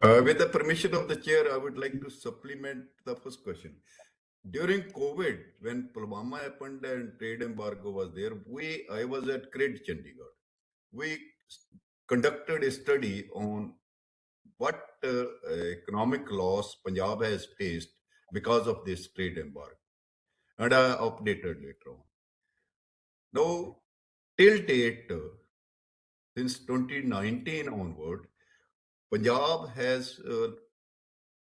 Speaker 3: with the permission of the chair, I would like to supplement the first question. During COVID, when Pulwama happened and trade embargo was there, I was at CRID Chandigarh. We conducted a study on what economic loss Punjab has faced because of this trade embargo, and I updated later on. Now, till date, since 2019 onward, Punjab has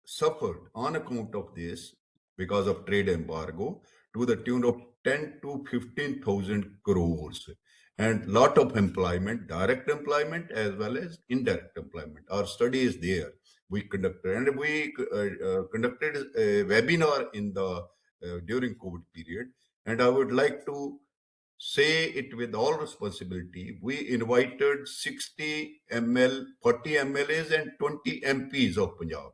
Speaker 3: suffered on account of this because of trade embargo to the tune of 10 to 15,000 crores, and lot of employment, direct employment as well as indirect employment. Our study is there. We conducted a webinar in the during COVID period, and I would like to say it with all responsibility. We invited 60 ML, 40 MLAs and 20 MPs of Punjab.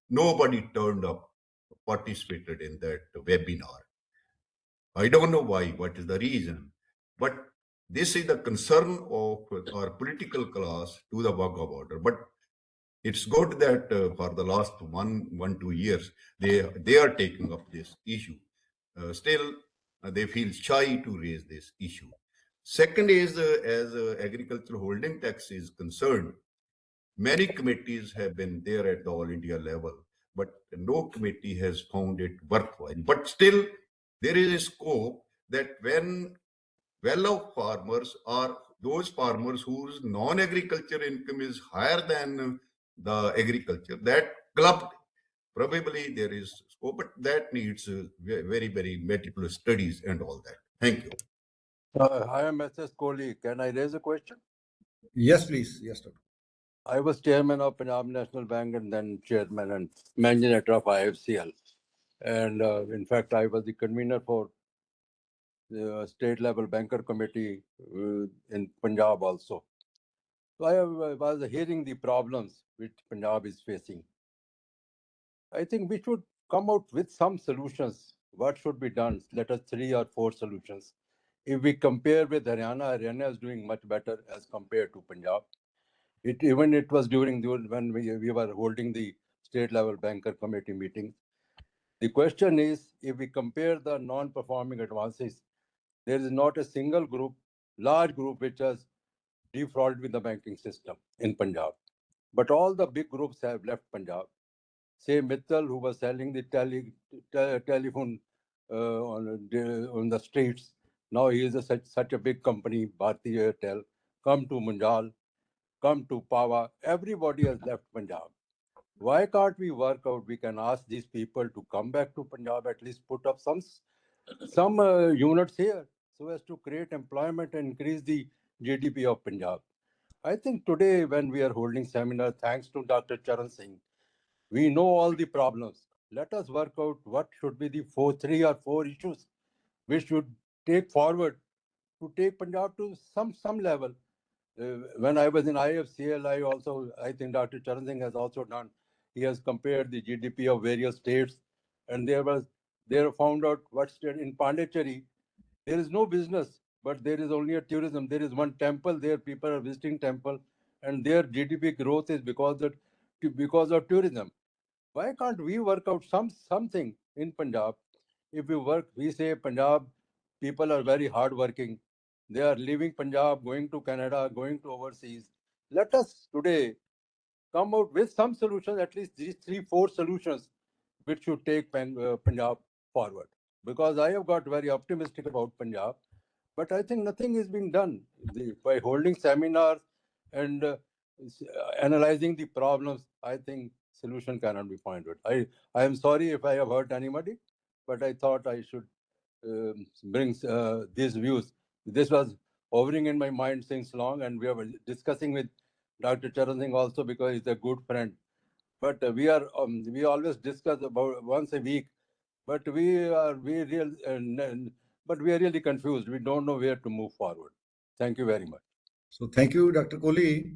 Speaker 3: Nobody turned up, participated in that webinar. I don't know why, what is the reason, but this is the concern of our political class to the Wagah border. But it's good that for the last 2 years, they are taking up this issue. Still, they feel shy to raise this issue. Second is, as agricultural holding tax is concerned, many committees have been there at the All India level, but no committee has found it worthwhile. But still, there is a scope that when well-off farmers are those farmers whose non-agriculture income is higher than the agriculture, that club, probably there is scope, but that needs very, very meticulous studies and all that. Thank you.
Speaker 7: I am SS Kohli. Can I raise a question?
Speaker 2: Yes, please. Yes, Doctor.
Speaker 7: I was chairman of Punjab National Bank and then chairman and managing director of IFCL. And in fact, I was the convener for the state level banker committee in Punjab also. So I was hearing the problems which Punjab is facing. I think we should come out with some solutions. What should be done? Let us 3 or 4 solutions. If we compare with Haryana is doing much better as compared to Punjab. It was during when we were holding the state level banker committee meeting. The question is, if we compare the non-performing advances, there is not a single group, large group, which has defrauded with the banking system in Punjab. but all the big groups have left Punjab. Say Mittal, who was selling the telephone on the streets. Now he is such a big company, Bharti Airtel. Come to Munjal, come to Pawa. Everybody has left Punjab. Why can't we work out? We can ask these people to come back to Punjab, at least put up some units here so as to create employment and increase the GDP of Punjab. I think today when we are holding seminar, thanks to Dr. Charan Singh, we know all the problems. Let us work out what should be the three or four issues we should take forward to take Punjab to some level. When I was in IFCL, I think Dr. Charan Singh has also done. He has compared the GDP of various states, and there found out what state in Pondicherry there is no business, but there is only a tourism. There is one temple there; people are visiting temple, and their GDP growth is because of tourism. Why can't we work out something in Punjab? If we say Punjab people are very hardworking. They are leaving Punjab, going to Canada, going to overseas. Let us today come out with some solutions, at least these 3-4 solutions, which should take Punjab forward. Because I have got very optimistic about Punjab, but I think nothing is being done by holding seminars and analyzing the problems. I think solution cannot be found. I am sorry if I have hurt anybody, but I thought I should bring these views. This was hovering in my mind since long, and we were discussing with Dr. Charan Singh also because he's a good friend. But we always discuss about once a week. But we are really confused. We don't know where to move forward. Thank you very much.
Speaker 2: So thank you, Dr. Kohli.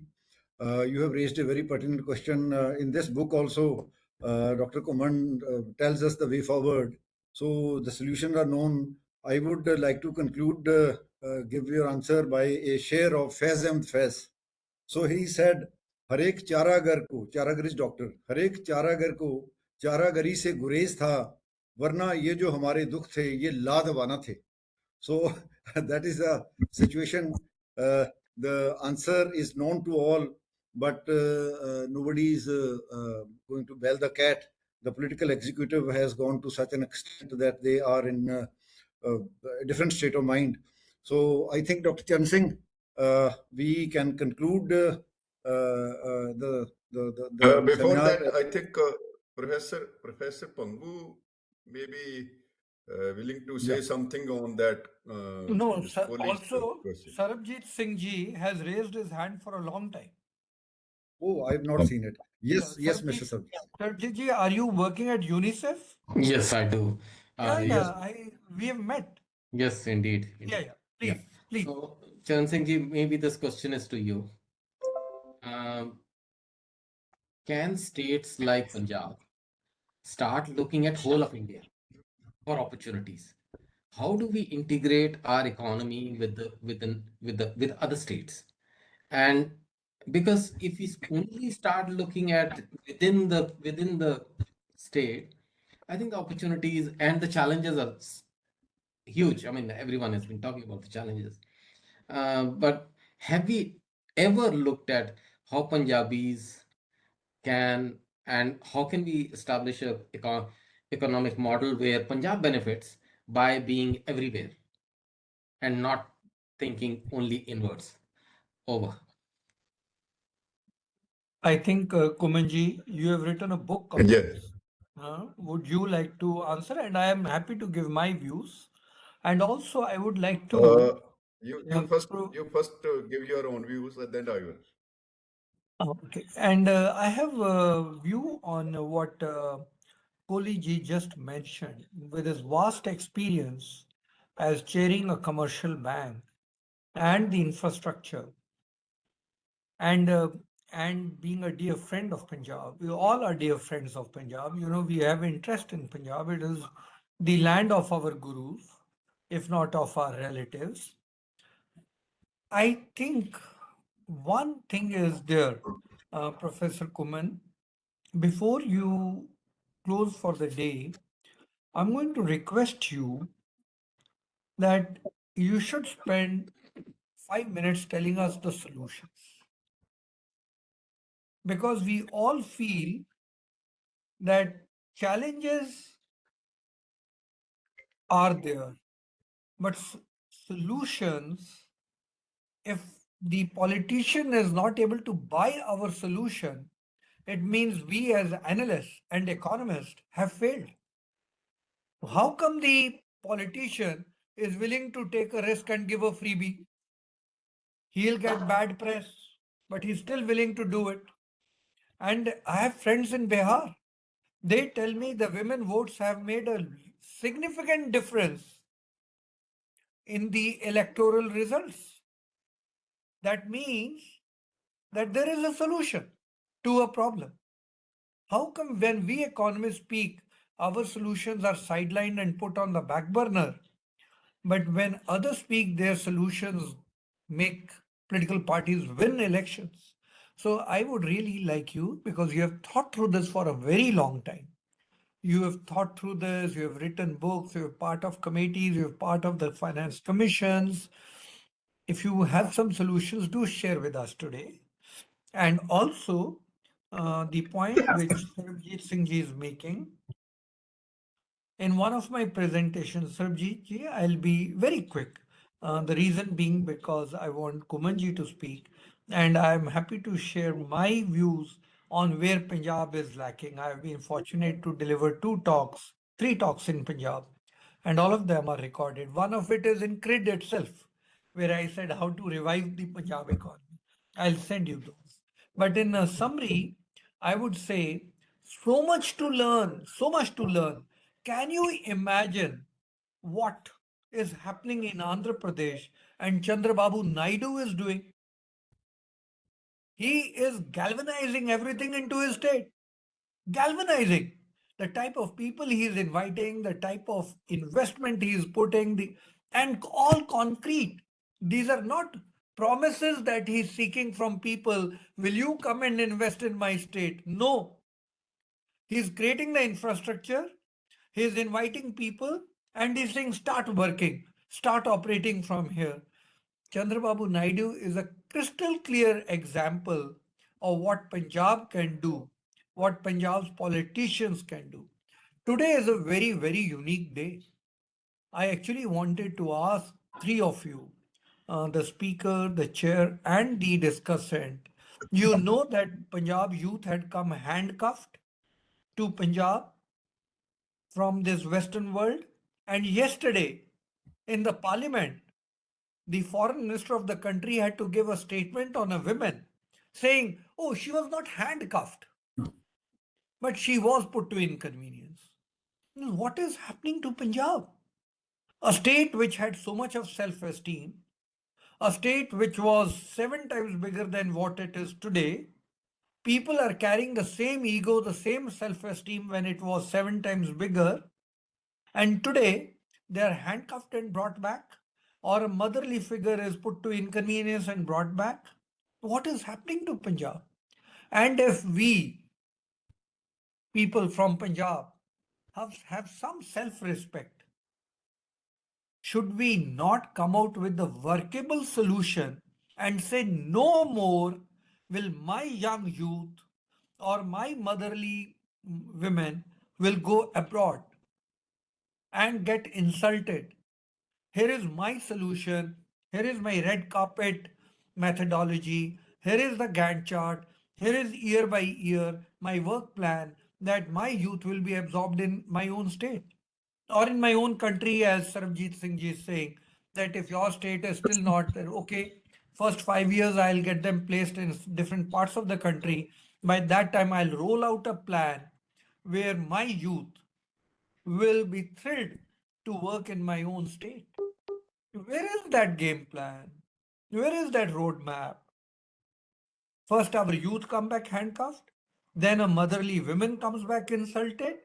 Speaker 2: You have raised a very pertinent question. In this book also, Dr. Ghuman tells us the way forward. So the solutions are known. I would like to conclude, give your answer by a share of Faiz Ahmed Faiz. So he said, हरेक चारागर को, चारागर is doctor, हरेक चारागर को चारागरी से गुरेज था, वरना ये जो हमारे दुख थे ये लादवाना थे. So that is the situation. The answer is known to all, but nobody is going to bail the cat. The political executive has gone to such an extent that they are in a different state of mind. So I think, Dr. Charan Singh, we can conclude the
Speaker 3: Before
Speaker 2: seminar.
Speaker 3: that, I think Professor Pannu may be willing to say something on that.
Speaker 1: No,
Speaker 3: Ms. Kohli's
Speaker 1: also
Speaker 3: question.
Speaker 1: Sarabjit Singh ji has raised his hand for a long time.
Speaker 2: Oh, I have not seen it. Yes,
Speaker 1: Yeah,
Speaker 2: yes, Mr. Sir.
Speaker 1: Sarabjit ji, are you working at UNICEF?
Speaker 8: Yes, I do. Yes,
Speaker 1: We have met.
Speaker 8: yes, indeed.
Speaker 1: Yeah,
Speaker 8: Yeah.
Speaker 1: please.
Speaker 8: So, Charan Singh ji, maybe this question is to you. Can states like Punjab start looking at whole of India for opportunities? How do we integrate our economy with other states? And because if we only start looking at within the state, I think the opportunities and the challenges are huge. I mean, everyone has been talking about the challenges. But have we ever looked at how Punjabis can and how can we establish a economic model where Punjab benefits by being everywhere and not thinking only inwards? Over.
Speaker 1: I think, Kumanji, you have written a book on
Speaker 3: Yeah.
Speaker 1: this. Would you like to answer? And I am happy to give my views. And also, I would like to.
Speaker 3: You first give your own views, and then I will.
Speaker 1: Okay. And I have a view on what Kohli ji just mentioned with his vast experience as chairing a commercial bank and the infrastructure and being a dear friend of Punjab. We all are dear friends of Punjab. You know, we have interest in Punjab. It is the land of our gurus, if not of our relatives. I think one thing is there, Professor Kuman, before you close for the day, I'm going to request you that you should spend 5 minutes telling us the solutions. because we all feel that challenges are there, but solutions, if the politician is not able to buy our solution, it means we as analysts and economists have failed. How come the politician is willing to take a risk and give a freebie? He'll get bad press, but he's still willing to do it. And I have friends in Bihar. They tell me the women votes have made a significant difference in the electoral results. That means that there is a solution to a problem. How come when we economists speak, our solutions are sidelined and put on the back burner? But when others speak, their solutions make political parties win elections. So I would really like you, because you have thought through this for a very long time. You have thought through this, you have written books, you're part of committees, you're part of the finance commissions. If you have some solutions, do share with us today. And also, the point which Sarabjit Singh ji is making, in one of my presentations, Sarabjit ji, I'll be very quick. The reason being because I want Ghuman ji to speak, and I'm happy to share my views on where Punjab is lacking. I've been fortunate to deliver three talks in Punjab, and all of them are recorded. One of it is in CRID itself, where I said how to revive the Punjab economy. I'll send you those. But in a summary, I would say so much to learn, so much to learn. Can you imagine what is happening in Andhra Pradesh and Chandrababu Naidu is doing? He is galvanizing everything into his state. Galvanizing the type of people he is inviting, the type of investment he is putting, and all concrete. These are not promises that he is seeking from people. Will you come and invest in my state? No. He is creating the infrastructure. He is inviting people and he's saying, start working, start operating from here. Chandrababu Naidu is a crystal clear example of what Punjab can do, what Punjab's politicians can do. Today is a very, very unique day. I actually wanted to ask three of you, the speaker, the chair, and the discussant. You know that Punjab youth had come handcuffed to Punjab from this Western world. And yesterday, in the parliament, the foreign minister of the country had to give a statement on a woman saying, oh, she was not handcuffed, but she was put to inconvenience. What is happening to Punjab? A state which had so much of self esteem, a state which was 7 times bigger than what it is today. People are carrying the same ego, the same self esteem when it was 7 times bigger. And today, they are handcuffed and brought back, or a motherly figure is put to inconvenience and brought back. What is happening to Punjab? And if we, people from Punjab, have some self respect, should we not come out with the workable solution and say, no more will my young youth or my motherly women will go abroad and get insulted? Here is my solution. Here is my red carpet methodology. Here is the Gantt chart. Here is year by year my work plan that my youth will be absorbed in my own state or in my own country, as Sarabjit Singh ji is saying, that if your state is still not okay, first 5 years I'll get them placed in different parts of the country. By that time, I'll roll out a plan where my youth will be thrilled to work in my own state. Where is that game plan? Where is that roadmap? First, our youth come back handcuffed, then a motherly woman comes back insulted,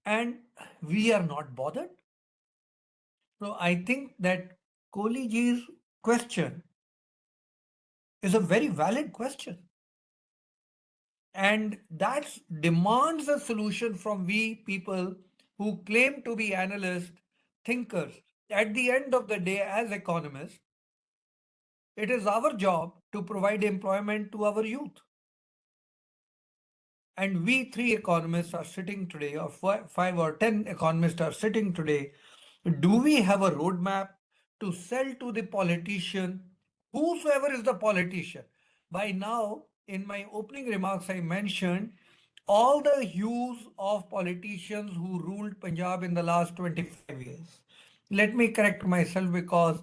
Speaker 1: and we are not bothered. So I think that Kohliji's question is a very valid question. And that demands a solution from we people who claim to be analysts, thinkers. At the end of the day, as economists, it is our job to provide employment to our youth. and we three economists are sitting today, or five or 10 economists are sitting today, do we have a roadmap to sell to the politician, whosoever is the politician? By now, in my opening remarks, I mentioned all the hues of politicians who ruled Punjab in the last 25 years. Let me correct myself because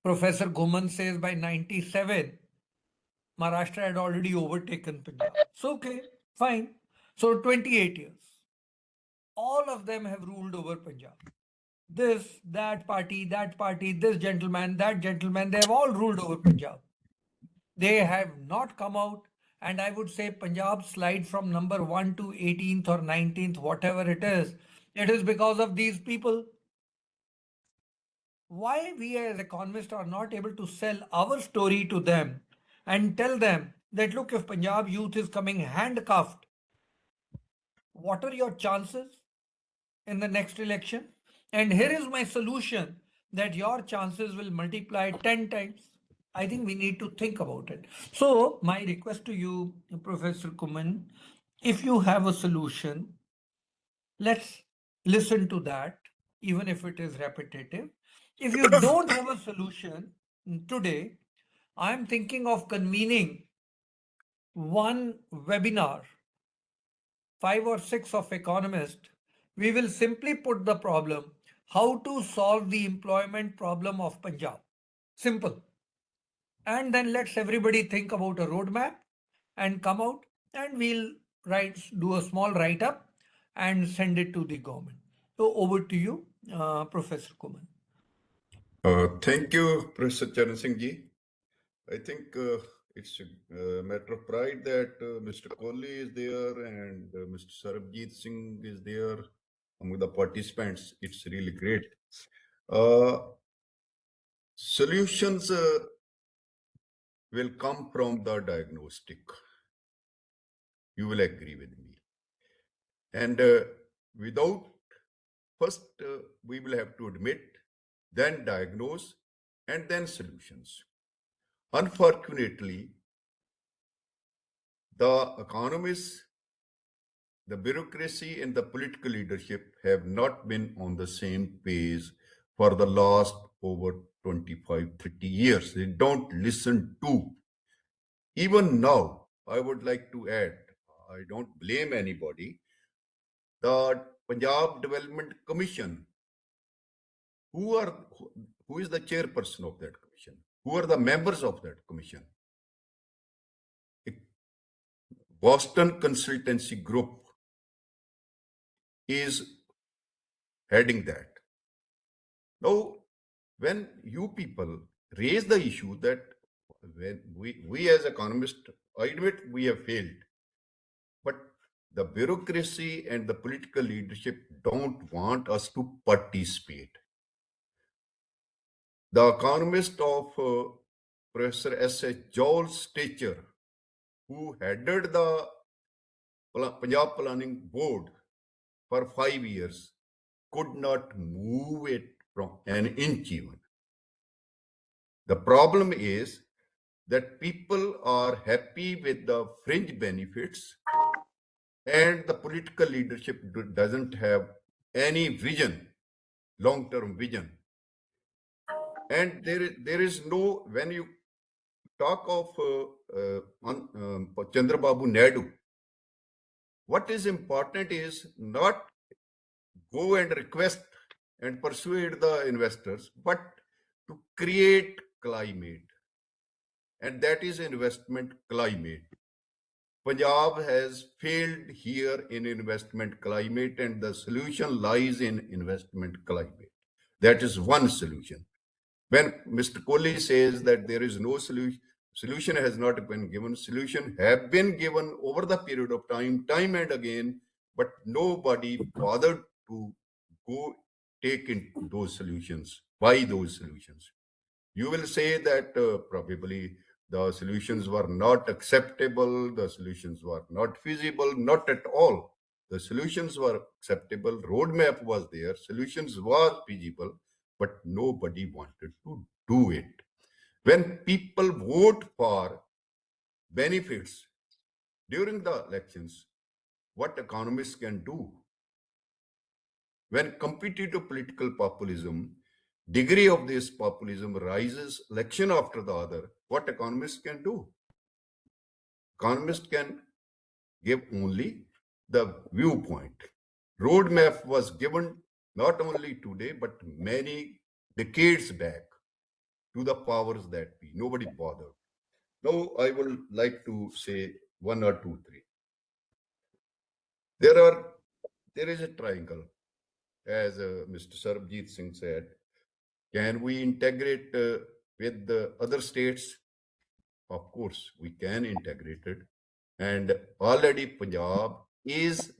Speaker 1: Professor Ghuman says by 97, Maharashtra had already overtaken Punjab. So, okay, fine. So, 28 years. All of them have ruled over Punjab. This, that party, this gentleman, that gentleman, they have all ruled over Punjab. They have not come out, and I would say Punjab slide from number 1 to 18th or 19th, whatever it is because of these people. Why we as economists are not able to sell our story to them and tell them that, look, if Punjab youth is coming handcuffed, what are your chances in the next election? And here is my solution that your chances will multiply 10 times. I think we need to think about it. So, my request to you, Professor Kuman, if you have a solution, let's listen to that, even if it is repetitive. If you don't have a solution today, I'm thinking of convening one webinar, 5 or 6 of economists. We will simply put the problem, how to solve the employment problem of Punjab. Simple. And then let's everybody think about a roadmap and come out, and we'll do a small write-up and send it to the government. So over to you, Professor Kuman.
Speaker 3: Thank you, Professor Charan Singh ji. I think it's a matter of pride that Mr. Kohli is there and Mr. Sarabjit Singh is there among the participants. It's really great. Solutions will come from the diagnostic. You will agree with me. And first we will have to admit, then diagnose, and then solutions. Unfortunately, the economists, the bureaucracy, and the political leadership have not been on the same page for the last over 25, 30 years. They don't listen to. Even now, I would like to add, I don't blame anybody, the Punjab Development Commission, who is the chairperson of that commission? Who are the members of that commission? Boston Consultancy Group is heading that. Now, when you people raise the issue that when we as economists, I admit we have failed, but the bureaucracy and the political leadership don't want us to participate. The economist of Professor S.H. Joel's stature, who headed the Punjab Planning Board for 5 years, could not move it from an inch even. The problem is that people are happy with the fringe benefits and the political leadership doesn't have any vision, long-term vision. And there is no, when you talk of Chandrababu Naidu, what is important is not go and request and persuade the investors, but to create climate. And that is investment climate. Punjab has failed here in investment climate, and the solution lies in investment climate. That is one solution. When Mr. Kohli says that there is no solution has not been given, solution have been given over the period of time and again, but nobody bothered to go take in those solutions, buy those solutions. You will say that probably the solutions were not acceptable, the solutions were not feasible, not at all. The solutions were acceptable, roadmap was there, solutions were feasible, but nobody wanted to do it. When people vote for benefits, during the elections, what economists can do. When competitive political populism, degree of this populism rises election after the other, what economists can do? Economists can give only the viewpoint. Roadmap was given not only today, but many decades back to the powers that be. Nobody bothered. Now I would like to say one or two, three. There is a triangle, as Mr. Sarbjit Singh said. Can we integrate with the other states? Of course, we can integrate it. And already Punjab is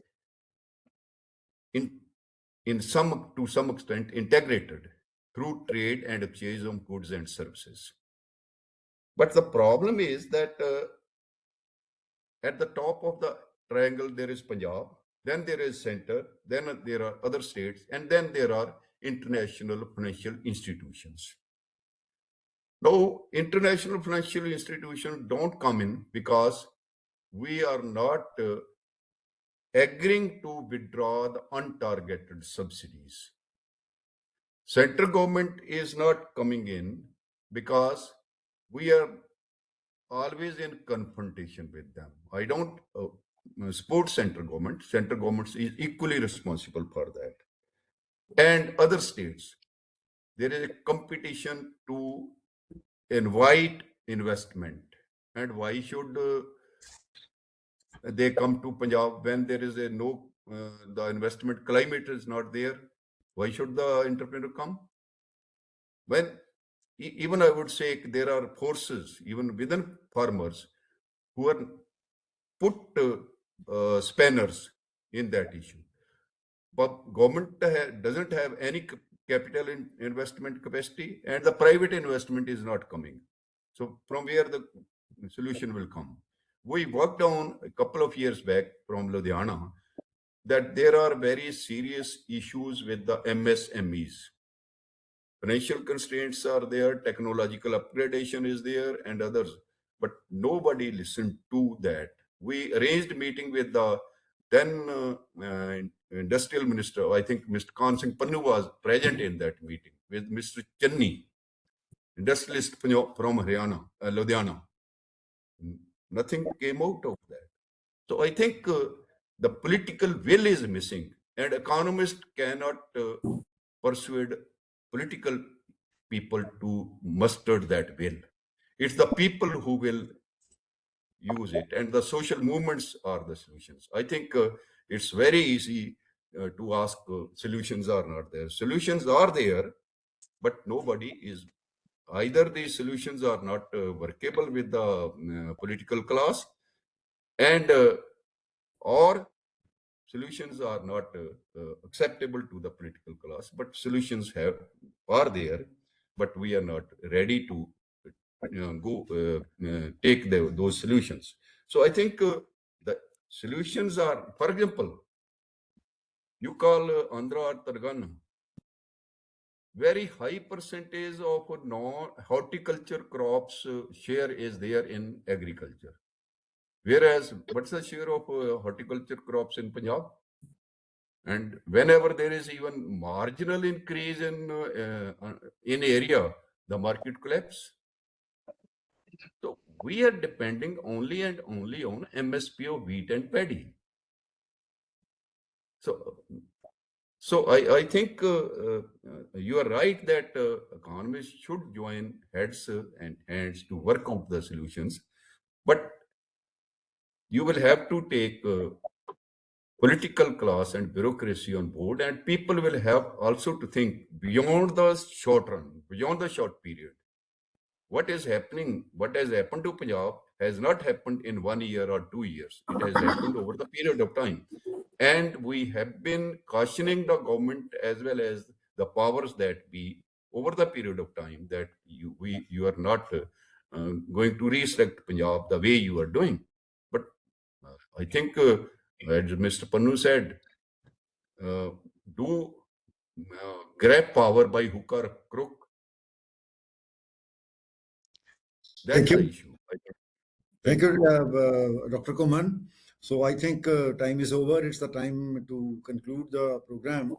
Speaker 3: to some extent integrated through trade and exchange of goods and services. But the problem is that at the top of the triangle there is Punjab, then there is center, then there are other states, and then there are international financial institutions. Now, international financial institutions don't come in because we are not agreeing to withdraw the untargeted subsidies. Central government is not coming in because we are always in confrontation with them. I don't support central government. Central government is equally responsible for that. And other states, there is a competition to invite investment. And why should they come to Punjab when there is the investment climate is not there? Why should the entrepreneur come? When even I would say there are forces, even within farmers, who are put spanners in that issue. But government doesn't have any capital investment capacity, and the private investment is not coming. So from where the solution will come? We worked on a couple of years back from Ludhiana that there are very serious issues with the MSMEs. Financial constraints are there, technological upgradation is there, and others. But nobody listened to that. We arranged a meeting with the then industrial minister. I think Mr. Kahan Pannu was present in that meeting with Mr. Channi, industrialist from Haryana, Ludhiana. Nothing came out of that. So I think the political will is missing, and economists cannot persuade political people to muster that will. It's the people who will use it, and the social movements are the solutions. I think it's very easy to ask solutions are not there. Solutions are there, but nobody is. Either these solutions are not workable with the political class, and or solutions are not acceptable to the political class, but solutions are there, but we are not ready to take those solutions. So I think the solutions are, for example, you call Andhra or Telangana, very high percentage of non-horticulture crops share is there in agriculture. Whereas, what's the share of horticulture crops in Punjab? And whenever there is even marginal increase in area, the market collapse. So we are depending only and only on MSP of wheat and paddy. So I think you are right that economists should join heads and hands to work out the solutions, but you will have to take political class and bureaucracy on board, and people will have also to think beyond the short run, beyond the short period. What is happening, what has happened to Punjab has not happened in 1 year or 2 years. It has happened over the period of time. And we have been cautioning the government as well as the powers that be over the period of time that you are not going to restrict Punjab the way you are doing. But I think, as Mr. Pannu said, do grab power by hook or crook. That's
Speaker 2: Thank you.
Speaker 3: the issue.
Speaker 2: Thank you, Dr. Ghuman. So I think time is over. It's the time to conclude the program.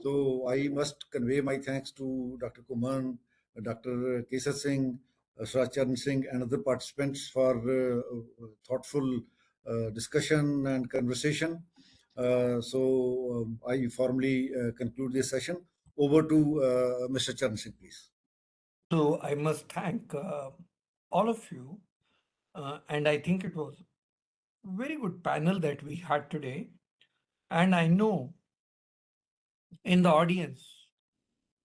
Speaker 2: So I must convey my thanks to Dr. Ghuman, Dr. Kesar Singh, Srachan Singh, and other participants for thoughtful discussion and conversation. I formally conclude this session. Over to Mr. Charan Singh, please.
Speaker 1: So I must thank all of you. And I think it was a very good panel that we had today. And I know in the audience,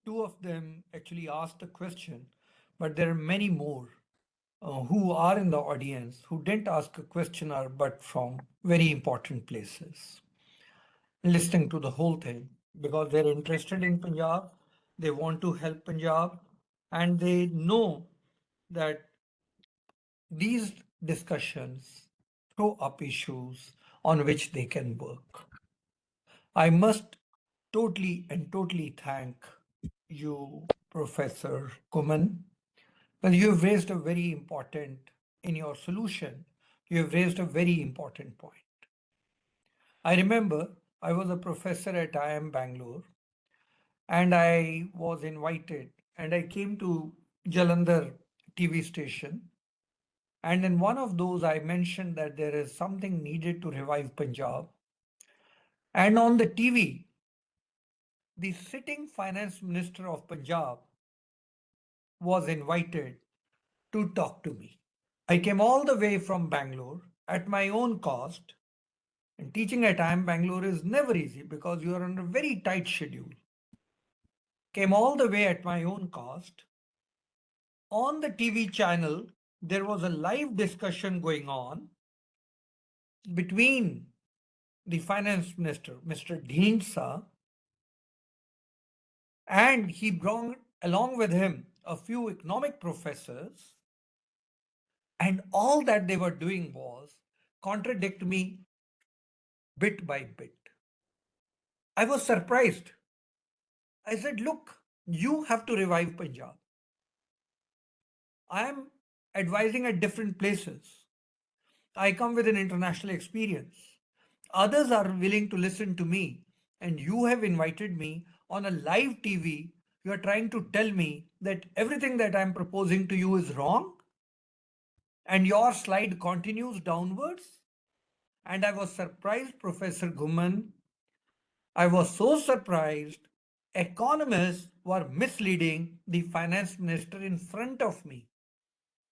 Speaker 1: two of them actually asked a question, but there are many more who are in the audience who didn't ask a question or but from very important places, listening to the whole thing because they're interested in Punjab, they want to help Punjab, and they know that these discussions throw up issues on which they can work. I must totally thank you, Professor Ghuman. Well, you have raised a very important, in your solution, you have raised a very important point. I remember I was a professor at IIM Bangalore and I was invited and I came to Jalandhar TV station. And in one of those, I mentioned that there is something needed to revive Punjab. And on the TV, the sitting finance minister of Punjab was invited to talk to me. I came all the way from Bangalore at my own cost. And teaching at IIM Bangalore is never easy because you are on a very tight schedule. Came all the way at my own cost. On the TV channel, there was a live discussion going on between the finance minister, Mr. Dhinsa, and he brought along with him a few economic professors, and all that they were doing was contradict me bit by bit. I was surprised. I said, look, you have to revive Punjab. I am advising at different places. I come with an international experience. Others are willing to listen to me, and you have invited me on a live TV. You are trying to tell me that everything that I'm proposing to you is wrong, and your slide continues downwards. And I was surprised, Professor Ghuman. I was so surprised. Economists were misleading the finance minister in front of me,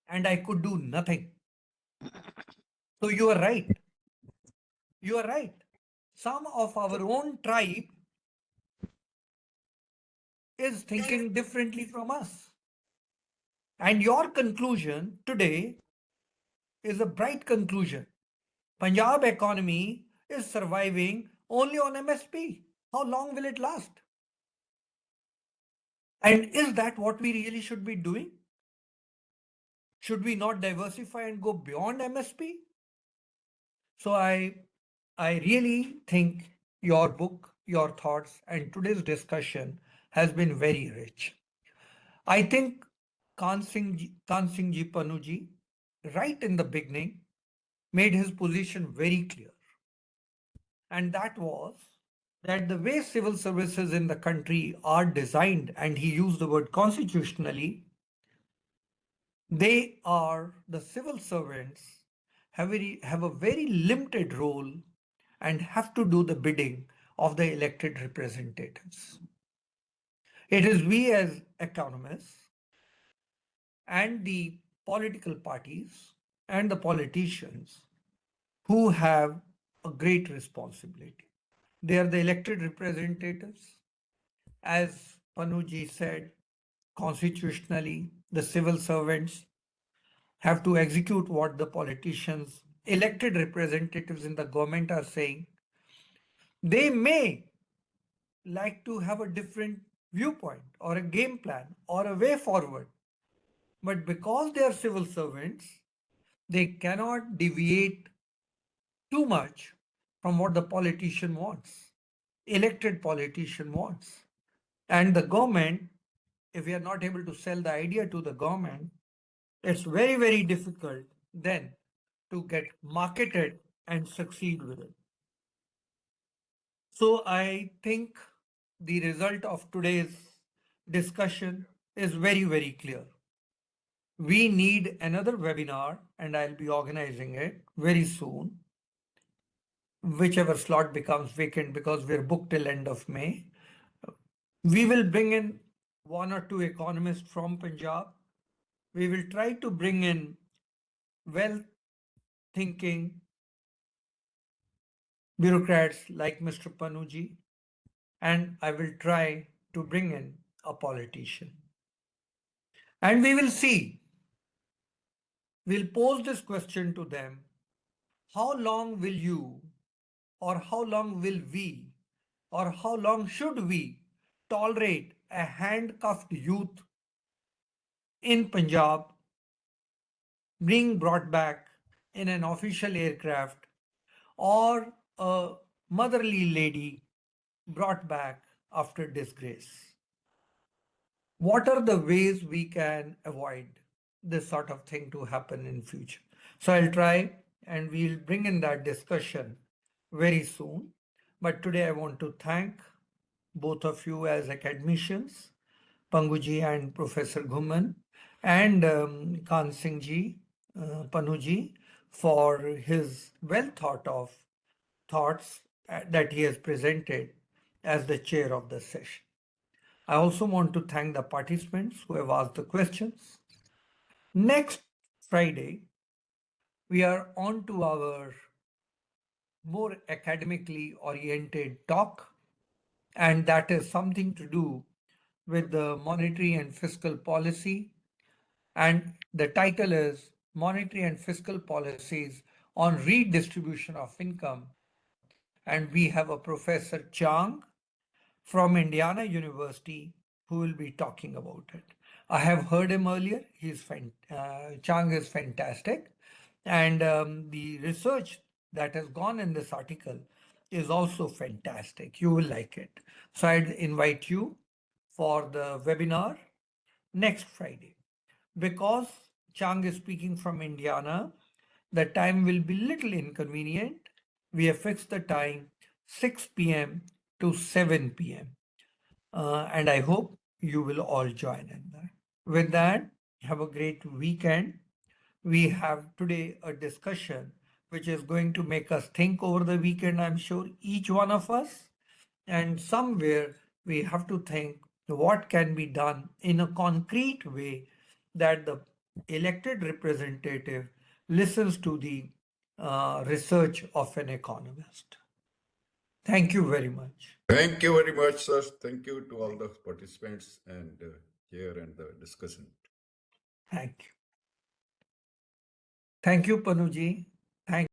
Speaker 1: and I could do nothing. So you are right. You are right. Some of our own tribe is thinking differently from us. And your conclusion today is a bright conclusion. Punjab economy is surviving only on MSP. How long will it last? And is that what we really should be doing? Should we not diversify and go beyond MSP? So I really think your book, your thoughts, and today's discussion has been very rich. I think Kahan Singh ji Pannu ji, right in the beginning, made his position very clear. And that was that the way civil services in the country are designed, and he used the word constitutionally, they are the civil servants have a very limited role and have to do the bidding of the elected representatives. It is we as economists and the political parties and the politicians who have a great responsibility. They are the elected representatives. As Panuji said, constitutionally, the civil servants have to execute what the politicians, elected representatives in the government are saying. They may like to have a different viewpoint or a game plan or a way forward. But because they are civil servants, they cannot deviate too much from what the politician wants, elected politician wants. And the government, if we are not able to sell the idea to the government, it's very difficult then to get marketed and succeed with it. So I think the result of today's discussion is very, very clear. We need another webinar, and I'll be organizing it very soon, whichever slot becomes vacant, because we're booked till end of May. We will bring in one or two economists from Punjab. We will try to bring in well-thinking bureaucrats like Mr. Pannu ji, and I will try to bring in a politician. And we will see, we'll pose this question to them: how long will you, or how long will we, or how long should we tolerate a handcuffed youth in Punjab being brought back in an official aircraft, or a motherly lady brought back after disgrace? What are the ways we can avoid this sort of thing to happen in future? So I'll try, and we'll bring in that discussion very soon. But today I want to thank both of you as academicians, Bhangoo ji and Professor Ghuman, and Kahan Singh ji, Pannu ji, for his well thought of thoughts that he has presented as the chair of the session. I also want to thank the participants who have asked the questions. Next Friday, we are on to our more academically oriented talk, and that is something to do with the monetary and fiscal policy. And the title is Monetary and Fiscal Policies on Redistribution of Income. And we have a Professor Chang from Indiana University who will be talking about it. I have heard him earlier. Chang is fantastic. And the research that has gone in this article is also fantastic. You will like it. So I'd invite you for the webinar next Friday. Because Chang is speaking from Indiana, the time will be little inconvenient. We have fixed the time 6 p.m. to 7 p.m. And I hope you will all join in that. With that, have a great weekend. We have today a discussion which is going to make us think over the weekend, I'm sure, each one of us. And somewhere we have to think what can be done in a concrete way that the elected representative listens to the research of an economist. Thank you very much.
Speaker 3: Thank you very much, sir. Thank you to all the participants and here and the discussant.
Speaker 1: Thank you. Thank you, Panuji. Thank